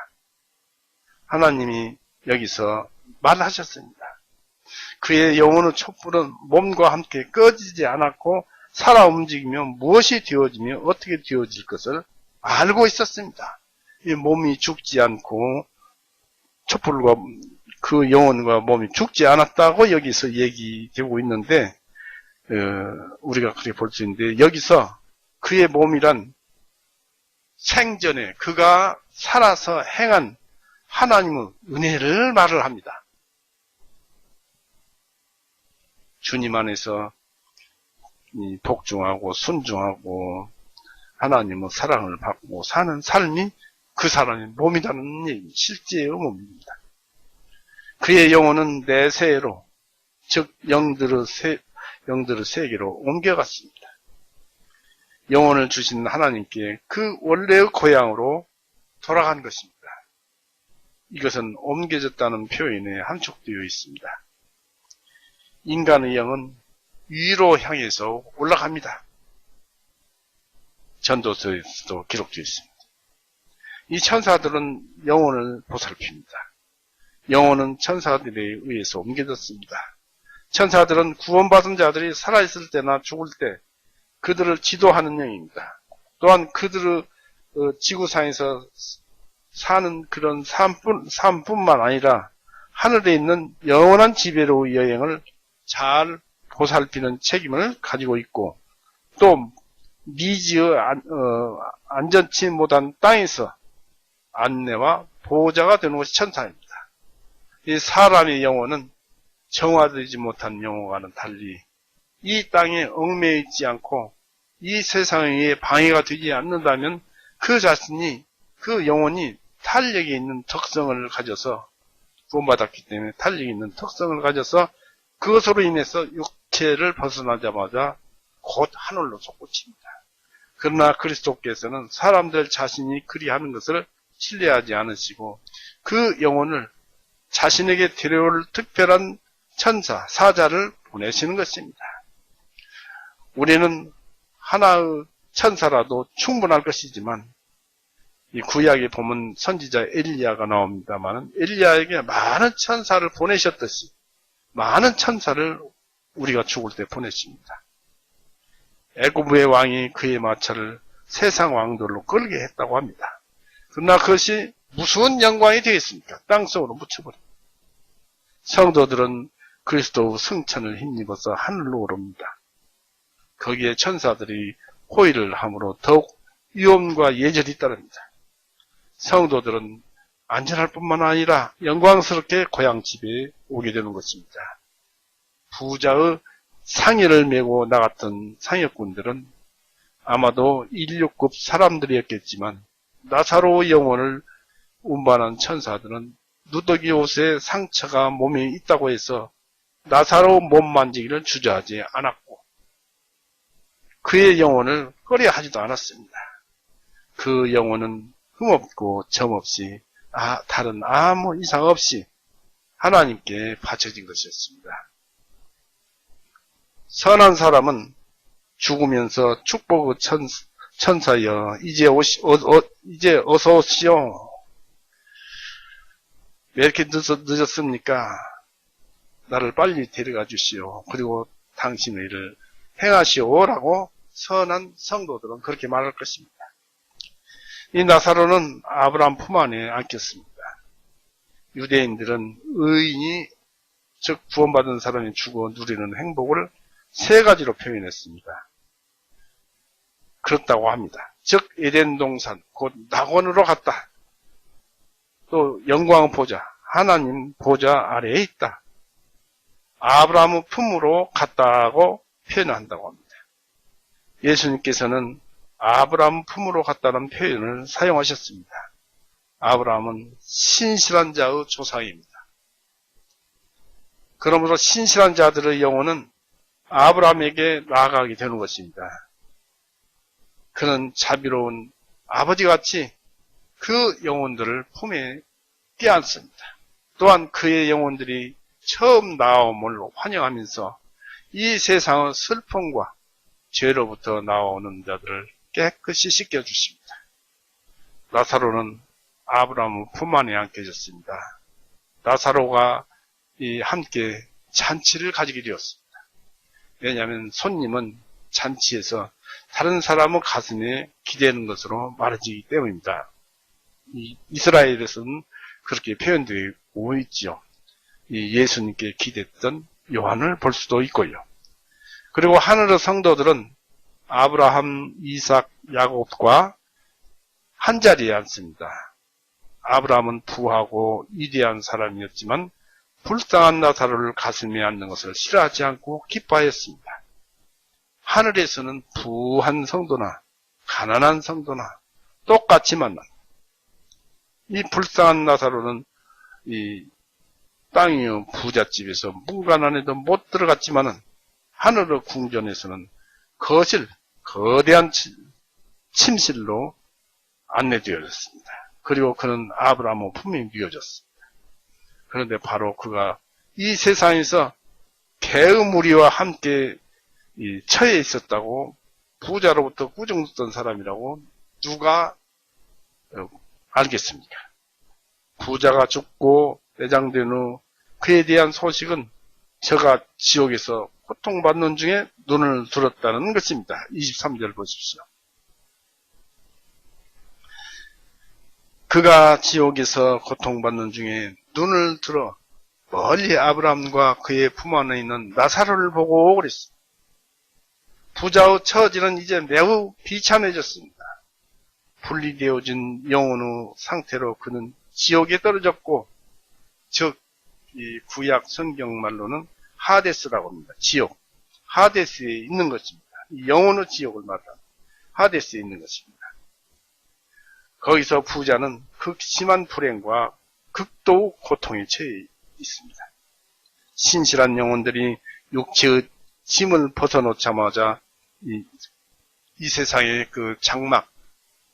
Speaker 1: 하나님이 여기서 말하셨습니다. 그의 영혼의 촛불은 몸과 함께 꺼지지 않았고 살아 움직이며 무엇이 되어지며 어떻게 되어질 것을 알고 있었습니다. 이 몸이 죽지 않고 촛불과 그 영혼과 몸이 죽지 않았다고 여기서 얘기되고 있는데 우리가 그렇게 볼 수 있는데 여기서 그의 몸이란 생전에 그가 살아서 행한 하나님의 은혜를 말을 합니다. 주님 안에서 복종하고 순종하고 하나님의 사랑을 받고 사는 삶이 그 사람의 몸이라는 얘기, 실제의 몸입니다. 그의 영혼은 내세로, 즉 영들의 세계로 옮겨갔습니다. 영혼을 주신 하나님께 그 원래의 고향으로 돌아간 것입니다. 이것은 옮겨졌다는 표현에 함축되어 있습니다. 인간의 영은 위로 향해서 올라갑니다. 전도서에서도 기록되어 있습니다. 이 천사들은 영혼을 보살핍니다. 영혼은 천사들에 의해서 옮겨졌습니다. 천사들은 구원받은 자들이 살아있을 때나 죽을 때 그들을 지도하는 영입니다. 또한 그들의 지구상에서 사는 그런 삶뿐만 아니라 하늘에 있는 영원한 지배로의 여행을 잘 보살피는 책임을 가지고 있고 또 미지의 안전치 못한 땅에서 안내와 보호자가 되는 것이 천사입니다. 이 사람의 영혼은 정화되지 못한 영혼과는 달리 이 땅에 얽매여 있지 않고 이 세상에 방해가 되지 않는다면 그 자신이 그 영혼이 탄력이 있는 특성을 가져서 구원받았기 때문에 탄력이 있는 특성을 가져서 그것으로 인해서 육체를 벗어나자마자 곧 하늘로 솟구칩니다. 그러나 그리스도께서는 사람들 자신이 그리하는 것을 신뢰하지 않으시고 그 영혼을 자신에게 데려올 특별한 천사, 사자를 보내시는 것입니다. 우리는 하나의 천사라도 충분할 것이지만 이 구약에 보면 선지자 엘리야가 나옵니다만 엘리야에게 많은 천사를 보내셨듯이 많은 천사를 우리가 죽을 때 보내십니다. 애굽의 왕이 그의 마차를 세상 왕들로 끌게 했다고 합니다. 그러나 그것이 무슨 영광이 되겠습니까? 땅속으로 묻혀버립니다. 성도들은 그리스도의 승천을 힘입어서 하늘로 오릅니다. 거기에 천사들이 호의를 함으로 더욱 위엄과 예절이 따릅니다. 성도들은 안전할 뿐만 아니라 영광스럽게 고향 집에 오게 되는 것입니다. 부자의 상의를 메고 나갔던 상역군들은 아마도 16급 사람들이었겠지만 나사로의 영혼을 운반한 천사들은 누더기 옷에 상처가 몸에 있다고 해서 나사로 몸 만지기를 주저하지 않았고 그의 영혼을 꺼려하지도 않았습니다. 그 영혼은 흠없고 점없이 다른 아무 이상 없이 하나님께 바쳐진 것이었습니다. 선한 사람은 죽으면서 축복의 천사여 이제 어서 오시오. 왜 이렇게 늦었습니까? 나를 빨리 데려가 주시오. 그리고 당신의 일을 행하시오라고 선한 성도들은 그렇게 말할 것입니다. 이 나사로는 아브라함 품 안에 안겼습니다. 유대인들은 의인이 즉 구원받은 사람이 죽어 누리는 행복을 세 가지로 표현했습니다. 그렇다고 합니다. 즉 에덴 동산 곧 낙원으로 갔다. 또 영광의 보좌 하나님 보좌 아래에 있다. 아브라함의 품으로 갔다고 표현한다고 합니다. 예수님께서는 아브라함 품으로 갔다는 표현을 사용하셨습니다. 아브라함은 신실한 자의 조상입니다. 그러므로 신실한 자들의 영혼은 아브라함에게 나아가게 되는 것입니다. 그는 자비로운 아버지같이 그 영혼들을 품에 껴안습니다. 또한 그의 영혼들이 처음 나옴을 환영하면서 이 세상의 슬픔과 죄로부터 나오는 자들을 깨끗이 씻겨주십니다. 나사로는 아브라함의 품 안에 안겨졌습니다. 나사로가 함께 잔치를 가지게 되었습니다. 왜냐하면 손님은 잔치에서 다른 사람의 가슴에 기대는 것으로 말해지기 때문입니다. 이스라엘에서는 그렇게 표현되고 있지요. 예수님께 기댔던 요한을 볼 수도 있고요. 그리고 하늘의 성도들은 아브라함, 이삭, 야곱과 한 자리에 앉습니다. 아브라함은 부하고 위대한 사람이었지만 불쌍한 나사로를 가슴에 안는 것을 싫어하지 않고 기뻐하였습니다. 하늘에서는 부한 성도나 가난한 성도나 똑같이 만납니다. 이 불쌍한 나사로는 이 땅의 부잣집에서 문간 안에도 못 들어갔지만은 하늘의 궁전에서는 거대한 침실로 안내되어졌습니다. 그리고 그는 아브라함의 품에 누워졌습니다. 그런데 바로 그가 이 세상에서 개의 무리와 함께 처해 있었다고 부자로부터 꾸중듣던 사람이라고 누가 알겠습니까? 부자가 죽고 매장된 후 그에 대한 소식은 저가 지옥에서 고통받는 중에 눈을 들었다는 것입니다. 23절 보십시오. 그가 지옥에서 고통받는 중에 눈을 들어 멀리 아브라함과 그의 품 안에 있는 나사로를 보고 그랬습니다. 부자의 처지는 이제 매우 비참해졌습니다. 분리되어진 영혼의 상태로 그는 지옥에 떨어졌고, 즉 이 구약 성경 말로는 하데스라고 합니다. 지옥, 하데스에 있는 것입니다. 영혼의 지옥을 말합니다. 하데스에 있는 것입니다. 거기서 부자는 극심한 불행과 극도의 고통에 처해 있습니다. 신실한 영혼들이 육체의 짐을 벗어놓자마자 이 세상의 그 장막,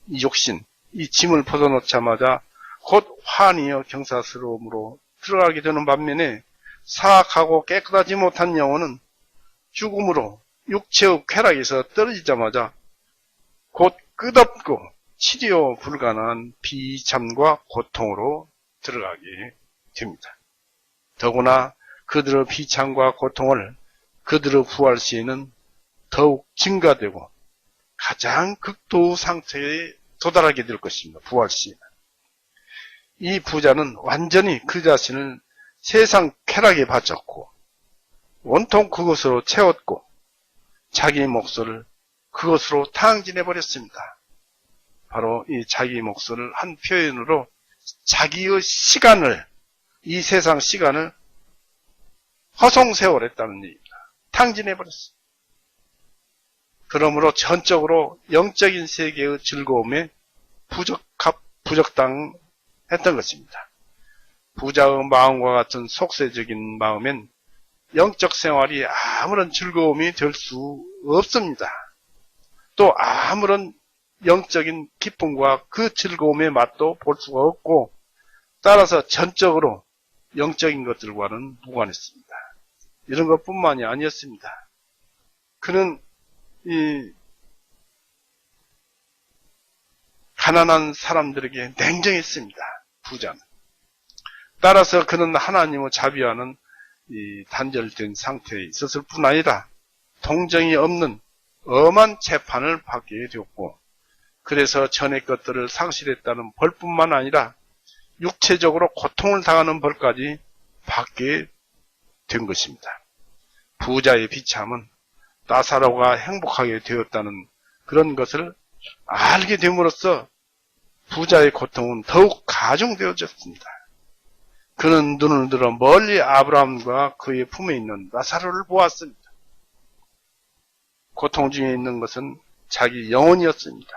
Speaker 1: 이 욕심, 이 짐을 벗어놓자마자 곧 환희여 경사스러움으로 들어가게 되는 반면에 사악하고 깨끗하지 못한 영혼은 죽음으로 육체의 쾌락에서 떨어지자마자 곧 끝없고 치료 불가능한 비참과 고통으로 들어가게 됩니다. 더구나 그들의 비참과 고통을 그들의 부활 시에는 더욱 증가되고 가장 극도의 상태에 도달하게 될 것입니다. 부활 시에는. 이 부자는 완전히 그 자신을 세상 쾌락에 바쳤고 온통 그것으로 채웠고 자기 몫을 그것으로 탕진해 버렸습니다. 바로 이 자기 몫을 한 표현으로 자기의 시간을, 이 세상 시간을 허송세월했다는 얘기입니다. 탕진해 버렸습니다. 그러므로 전적으로 영적인 세계의 즐거움에 부적당했던 것입니다. 부자의 마음과 같은 속세적인 마음엔 영적 생활이 아무런 즐거움이 될 수 없습니다. 또 아무런 영적인 기쁨과 그 즐거움의 맛도 볼 수가 없고 따라서 전적으로 영적인 것들과는 무관했습니다. 이런 것뿐만이 아니었습니다. 그는 이 가난한 사람들에게 냉정했습니다. 부자는. 따라서 그는 하나님의 자비와는 이 단절된 상태에 있었을 뿐 아니라 동정이 없는 엄한 재판을 받게 되었고, 그래서 전의 것들을 상실했다는 벌뿐만 아니라 육체적으로 고통을 당하는 벌까지 받게 된 것입니다. 부자의 비참은 나사로가 행복하게 되었다는 그런 것을 알게 됨으로써 부자의 고통은 더욱 가중되어졌습니다. 그는 눈을 들어 멀리 아브라함과 그의 품에 있는 나사로를 보았습니다. 고통 중에 있는 것은 자기 영혼이었습니다.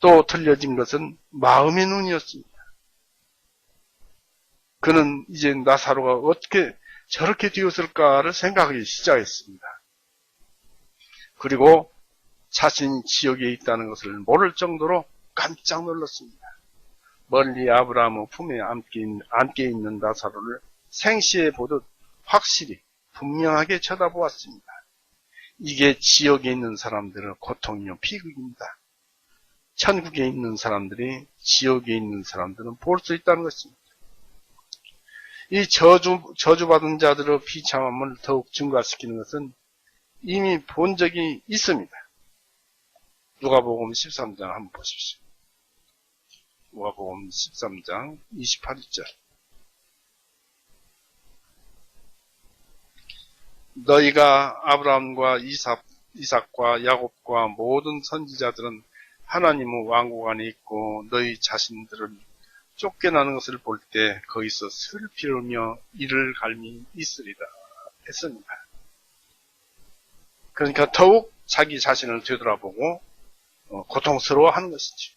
Speaker 1: 또 틀려진 것은 마음의 눈이었습니다. 그는 이제 나사로가 어떻게 저렇게 되었을까를 생각하기 시작했습니다. 그리고 자신이 지옥에 있다는 것을 모를 정도로 깜짝 놀랐습니다. 멀리 아브라함의 품에 안게 있는 나사로를 생시에 보듯 확실히 분명하게 쳐다보았습니다. 이게 지옥에 있는 사람들의 고통이요 비극입니다. 천국에 있는 사람들이 지옥에 있는 사람들은 볼 수 있다는 것입니다. 이 저주받은 자들의 비참함을 더욱 증가시키는 것은 이미 본 적이 있습니다. 누가복음 13장 한번 보십시오. 누가복음 13장 28절. 너희가 아브라함과 이삭과 야곱과 모든 선지자들은 하나님의 왕국 안에 있고 너희 자신들을 쫓겨나는 것을 볼 때 거기서 슬피우며 이를 갈미 있으리라 했습니다. 그러니까 더욱 자기 자신을 되돌아보고 고통스러워하는 것이죠.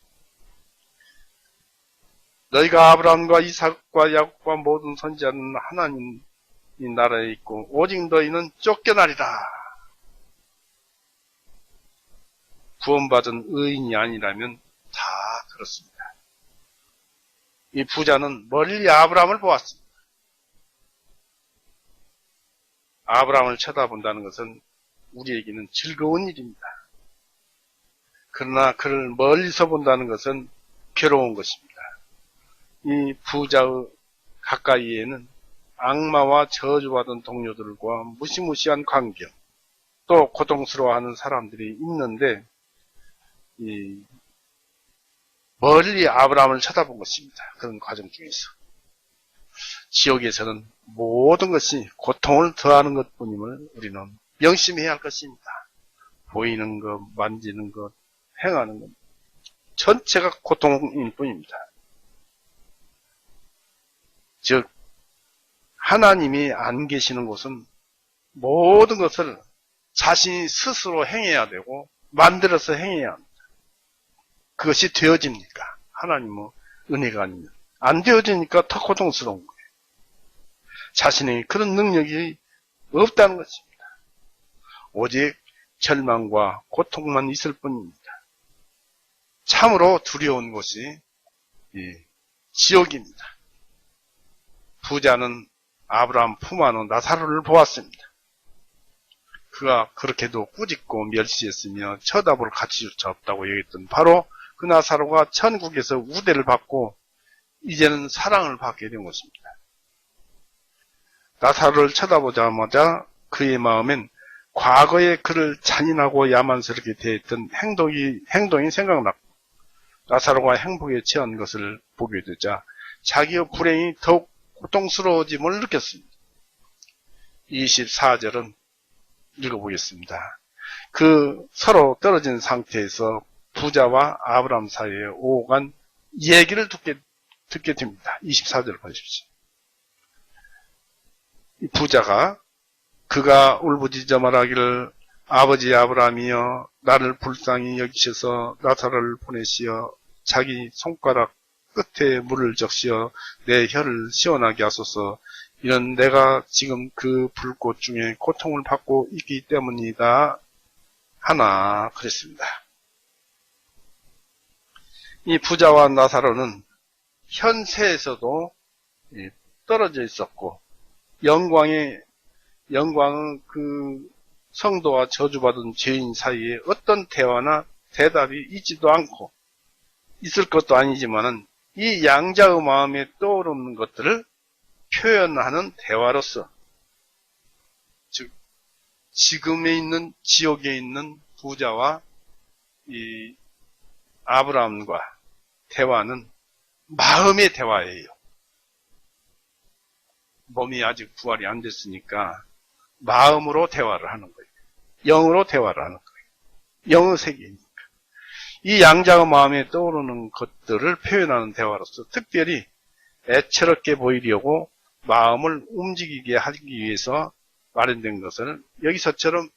Speaker 1: 너희가 아브라함과 이삭과 야곱과 모든 선지자는 하나님 이 나라에 있고 오직 너희는 쫓겨나리라. 구원받은 의인이 아니라면 다 그렇습니다. 이 부자는 멀리 아브라함을 보았습니다. 아브라함을 쳐다본다는 것은 우리에게는 즐거운 일입니다. 그러나 그를 멀리서 본다는 것은 괴로운 것입니다. 이 부자의 가까이에는 악마와 저주받은 동료들과 무시무시한 광경, 또 고통스러워하는 사람들이 있는데 멀리 아브라함을 쳐다본 것입니다. 그런 과정 중에서. 지옥에서는 모든 것이 고통을 더하는 것뿐임을 우리는 명심해야 할 것입니다. 보이는 것, 만지는 것, 행하는 것, 전체가 고통일 뿐입니다. 즉 하나님이 안 계시는 곳은 모든 것을 자신이 스스로 행해야 되고 만들어서 행해야 합니다. 그것이 되어집니까? 하나님의 은혜가 아니면. 안 되어지니까 더 고통스러운 거예요. 자신에게 그런 능력이 없다는 것입니다. 오직 절망과 고통만 있을 뿐입니다. 참으로 두려운 곳이 지옥입니다. 부자는 아브라함 품 안의 나사로를 보았습니다. 그가 그렇게도 꾸짖고 멸시했으며 쳐다볼 가치조차 없다고 얘기했던 바로 그 나사로가 천국에서 우대를 받고 이제는 사랑을 받게 된 것입니다. 나사로를 쳐다보자마자 그의 마음엔 과거에 그를 잔인하고 야만스럽게 대했던 행동이 생각났고 나사로가 행복에 처한 것을 보게 되자 자기의 불행이 더욱 고통스러워짐을 느꼈습니다. 24절은 읽어보겠습니다. 그 서로 떨어진 상태에서 부자와 아브라함 사이에 오간 얘기를 듣게 됩니다. 24절 보십시오. 이 부자가 그가 울부짖어 말하기를 아버지 아브라함이여 나를 불쌍히 여기셔서 나사로를 보내시어 자기 손가락 끝에 물을 적시어 내 혀를 시원하게 하소서. 이는 내가 지금 그 불꽃 중에 고통을 받고 있기 때문이다 하나 그랬습니다. 이 부자와 나사로는 현세에서도 떨어져 있었고 영광은 그 성도와 저주받은 죄인 사이에 어떤 대화나 대답이 있지도 않고 있을 것도 아니지만은 이 양자의 마음에 떠오르는 것들을 표현하는 대화로서 즉 지금에 있는 지옥에 있는 부자와 이 아브라함과 대화는 마음의 대화예요. 몸이 아직 부활이 안 됐으니까 마음으로 대화를 하는 거예요. 영으로 대화를 하는 거예요. 영의 세계니까. 이 양자의 마음에 떠오르는 것들을 표현하는 대화로서 특별히 애처롭게 보이려고 마음을 움직이게 하기 위해서 마련된 것을 여기서처럼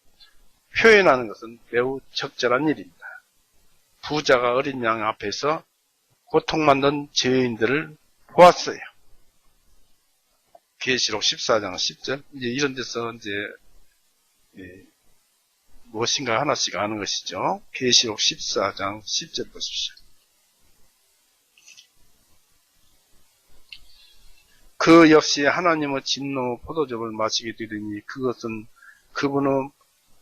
Speaker 1: 표현하는 것은 매우 적절한 일입니다. 부자가 어린 양 앞에서 고통받는 죄인들을 보았어요. 계시록 14장 10절 이제 이런 데서 이제 무엇인가 하나씩 아는 것이죠. 계시록 14장 10절 보십시오. 그 역시 하나님의 진노 포도즙을 마시게 되리니 그것은 그분의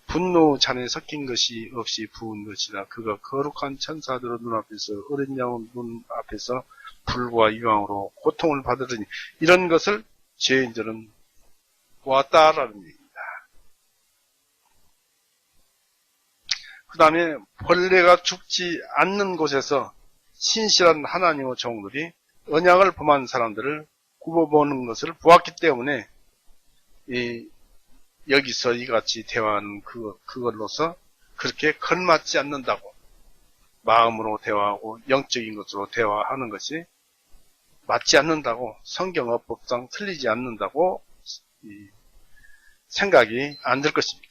Speaker 1: 분노 잔에 섞인 것이 없이 부은 것이라. 그가 거룩한 천사들의 눈앞에서 어린 양의 눈 앞에서 불과 유황으로 고통을 받으리니 이런 것을 죄인들은 보았다라는 얘기입니다. 그 다음에 벌레가 죽지 않는 곳에서 신실한 하나님의 종들이 언약을 범한 사람들을 굽어보는 것을 보았기 때문에 여기서 이같이 대화하는 그걸로서 그렇게 걸맞지 않는다고 마음으로 대화하고 영적인 것으로 대화하는 것이 맞지 않는다고 성경어법상 틀리지 않는다고 생각이 안 들 것입니다.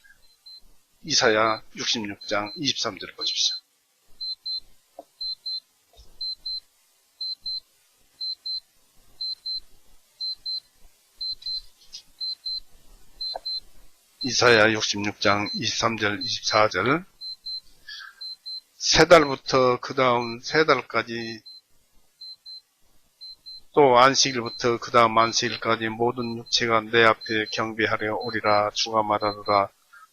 Speaker 1: 이사야 66장 23절을 보십시오. 이사야 66장 23절 24절 세 달부터 그 다음 세 달까지 또 안식일부터 그 다음 안식일까지 모든 육체가 내 앞에 경배하려 오리라. 주가 말하노라.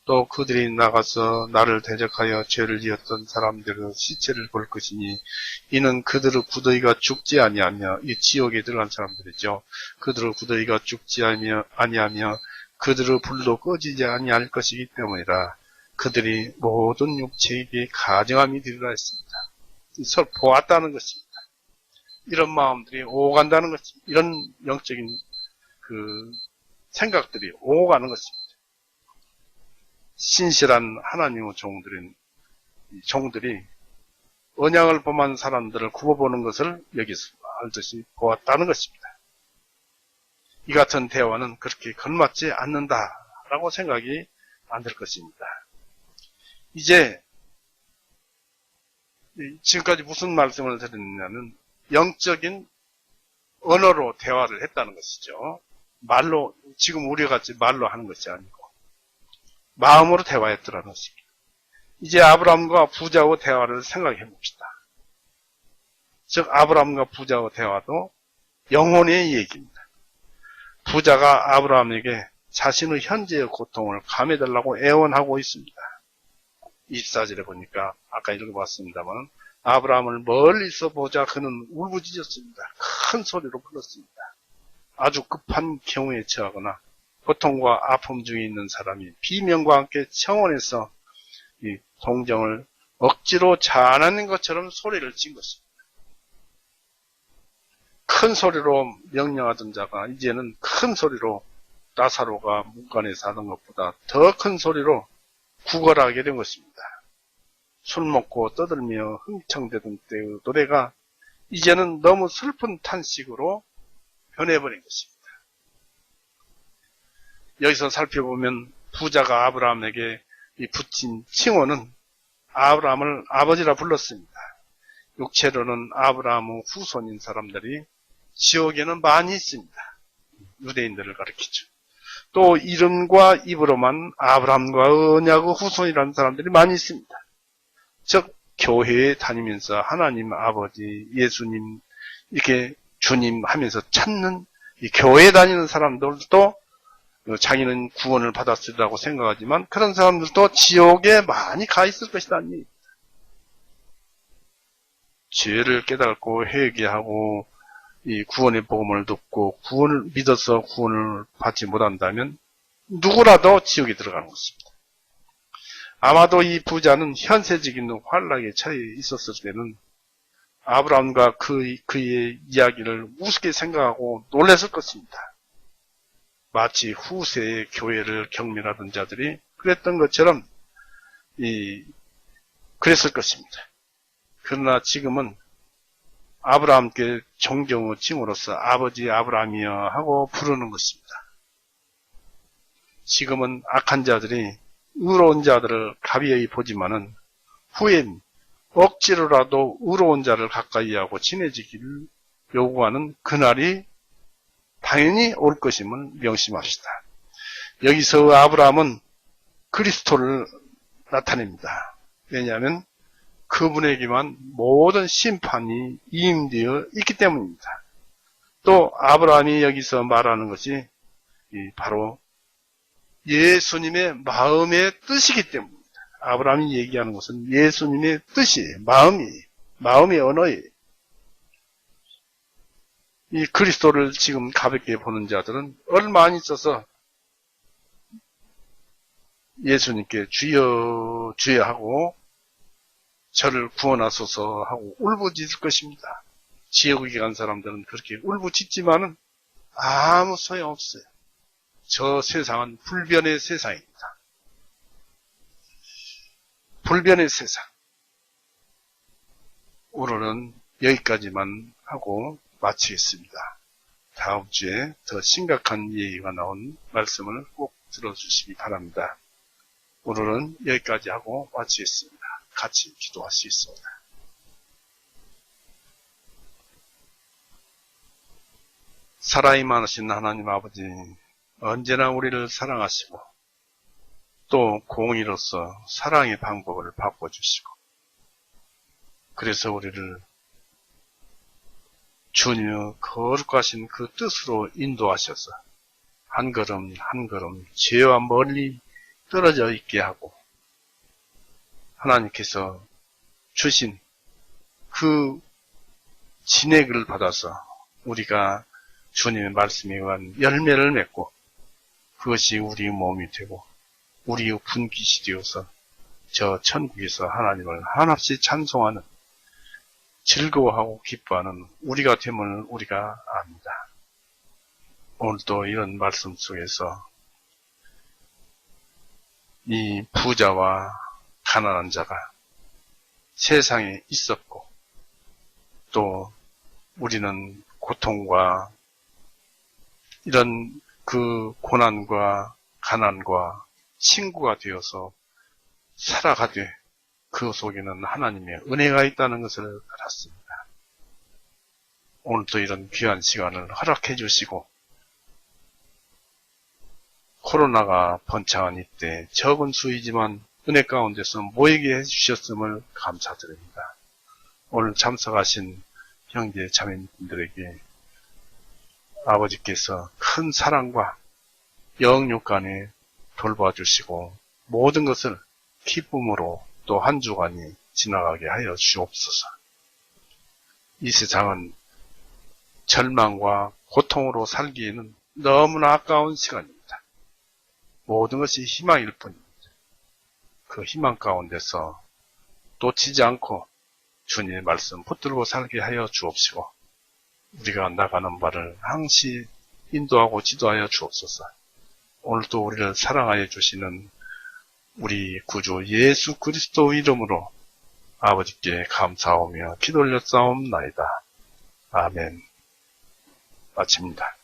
Speaker 1: 또 그들이 나가서 나를 대적하여 죄를 지었던 사람들의 시체를 볼 것이니 이는 그들의 구더기가 죽지 아니하며 이 지옥에 들어간 사람들이죠. 그들의 구더기가 죽지 아니하며 그들의 불도 꺼지지 아니할 것이기 때문이라. 그들이 모든 육체에게 가정함이 되리라 했습니다. 서로 보았다는 것입니다. 이런 마음들이 오간다는 것입니다. 이런 영적인 생각들이 오가는 것입니다. 신실한 하나님의 종들이 언약을 범한 사람들을 굽어보는 것을 여기서 알듯이 보았다는 것입니다. 이 같은 대화는 그렇게 걸맞지 않는다라고 생각이 안 들 것입니다. 이제 지금까지 무슨 말씀을 드렸냐면 영적인 언어로 대화를 했다는 것이죠. 말로, 지금 우리 같이 말로 하는 것이 아니고 마음으로 대화했더라는 것입니다. 이제 아브라함과 부자의 대화를 생각해 봅시다. 즉 아브라함과 부자의 대화도 영혼의 얘기입니다. 부자가 아브라함에게 자신의 현재의 고통을 감해달라고 애원하고 있습니다. 24절에 보니까 아까 읽어봤습니다만 아브라함을 멀리서 보자 그는 울부짖었습니다. 큰 소리로 불렀습니다. 아주 급한 경우에 처하거나 고통과 아픔 중에 있는 사람이 비명과 함께 청원해서 이 동정을 억지로 자아내는 것처럼 소리를 친 것입니다. 큰 소리로 명령하던 자가 이제는 큰 소리로 나사로가 문간에서 하던 것보다 더 큰 소리로 구걸하게 된 것입니다. 술 먹고 떠들며 흥청대던 때의 노래가 이제는 너무 슬픈 탄식으로 변해버린 것입니다. 여기서 살펴보면 부자가 아브라함에게 붙인 칭호는 아브라함을 아버지라 불렀습니다. 육체로는 아브라함의 후손인 사람들이 지옥에는 많이 있습니다. 유대인들을 가리키죠. 또 이름과 입으로만 아브라함과 언약의 후손이라는 사람들이 많이 있습니다. 즉 교회에 다니면서 하나님 아버지, 예수님 이렇게 주님 하면서 찾는 이 교회에 다니는 사람들도 자기는 구원을 받았으리라고 생각하지만 그런 사람들도 지옥에 많이 가 있을 것이다. 죄를 깨닫고 회개하고 이 구원의 복음을 듣고 구원을 믿어서 구원을 받지 못한다면 누구라도 지옥에 들어가는 것입니다. 아마도 이 부자는 현세적인 환락에 처해 있었을 때는 아브라함과 그의 이야기를 우습게 생각하고 놀랐을 것입니다. 마치 후세의 교회를 경멸하던 자들이 그랬던 것처럼 그랬을 것입니다. 그러나 지금은 아브라함께 존경의 칭호로서 아버지 아브라함이여 하고 부르는 것입니다. 지금은 악한 자들이 의로운 자들을 가비히 보지만은 후엔 억지로라도 의로운 자를 가까이 하고 친해지기를 요구하는 그날이 당연히 올 것임을 명심합시다. 여기서 아브라함은 그리스도를 나타냅니다. 왜냐하면 그분에게만 모든 심판이 이임되어 있기 때문입니다. 또 아브라함이 여기서 말하는 것이 바로 예수님의 마음의 뜻이기 때문입니다. 아브라함이 얘기하는 것은 예수님의 뜻이 마음의 언어예요. 이 그리스도를 지금 가볍게 보는 자들은 얼마 있어서 예수님께 주여 주여 하고 저를 구원하소서 하고 울부짖을 것입니다. 지옥에 간 사람들은 그렇게 울부짖지만은 아무 소용없어요. 저 세상은 불변의 세상입니다. 불변의 세상. 오늘은 여기까지만 하고 마치겠습니다. 다음 주에 더 심각한 얘기가 나온 말씀을 꼭 들어주시기 바랍니다. 오늘은 여기까지 하고 마치겠습니다. 같이 기도하시겠습니다. 사랑이 많으신 하나님 아버지, 언제나 우리를 사랑하시고 또 공의로서 사랑의 방법을 바꿔주시고 그래서 우리를 주님의 거룩하신 그 뜻으로 인도하셔서 한 걸음 한 걸음 죄와 멀리 떨어져 있게 하고 하나님께서 주신 그 진액을 받아서 우리가 주님의 말씀에 의한 열매를 맺고 그것이 우리의 몸이 되고 우리의 분깃이 되어서 저 천국에서 하나님을 한없이 찬송하는 즐거워하고 기뻐하는 우리가 됨을 우리가 압니다. 오늘도 이런 말씀 속에서 이 부자와 가난한 자가 세상에 있었고 또 우리는 고통과 이런 그 고난과 가난과 친구가 되어서 살아가되 그 속에는 하나님의 은혜가 있다는 것을 알았습니다. 오늘도 이런 귀한 시간을 허락해 주시고 코로나가 번창한 이때 적은 수이지만 은혜 가운데서 모이게 해주셨음을 감사드립니다. 오늘 참석하신 형제 자매님들에게 아버지께서 큰 사랑과 영육 간에 돌봐주시고 모든 것을 기쁨으로 또 한 주간이 지나가게 하여 주옵소서. 이 세상은 절망과 고통으로 살기에는 너무나 아까운 시간입니다. 모든 것이 희망일 뿐입니다. 그 희망 가운데서 놓치지 않고 주님의 말씀 붙들고 살게 하여 주옵시고 우리가 나가는 바를 항시 인도하고 지도하여 주옵소서. 오늘도 우리를 사랑하여 주시는 우리 구주 예수 그리스도 이름으로 아버지께 감사하며 기도 올렸사옵나이다. 아멘. 마칩니다.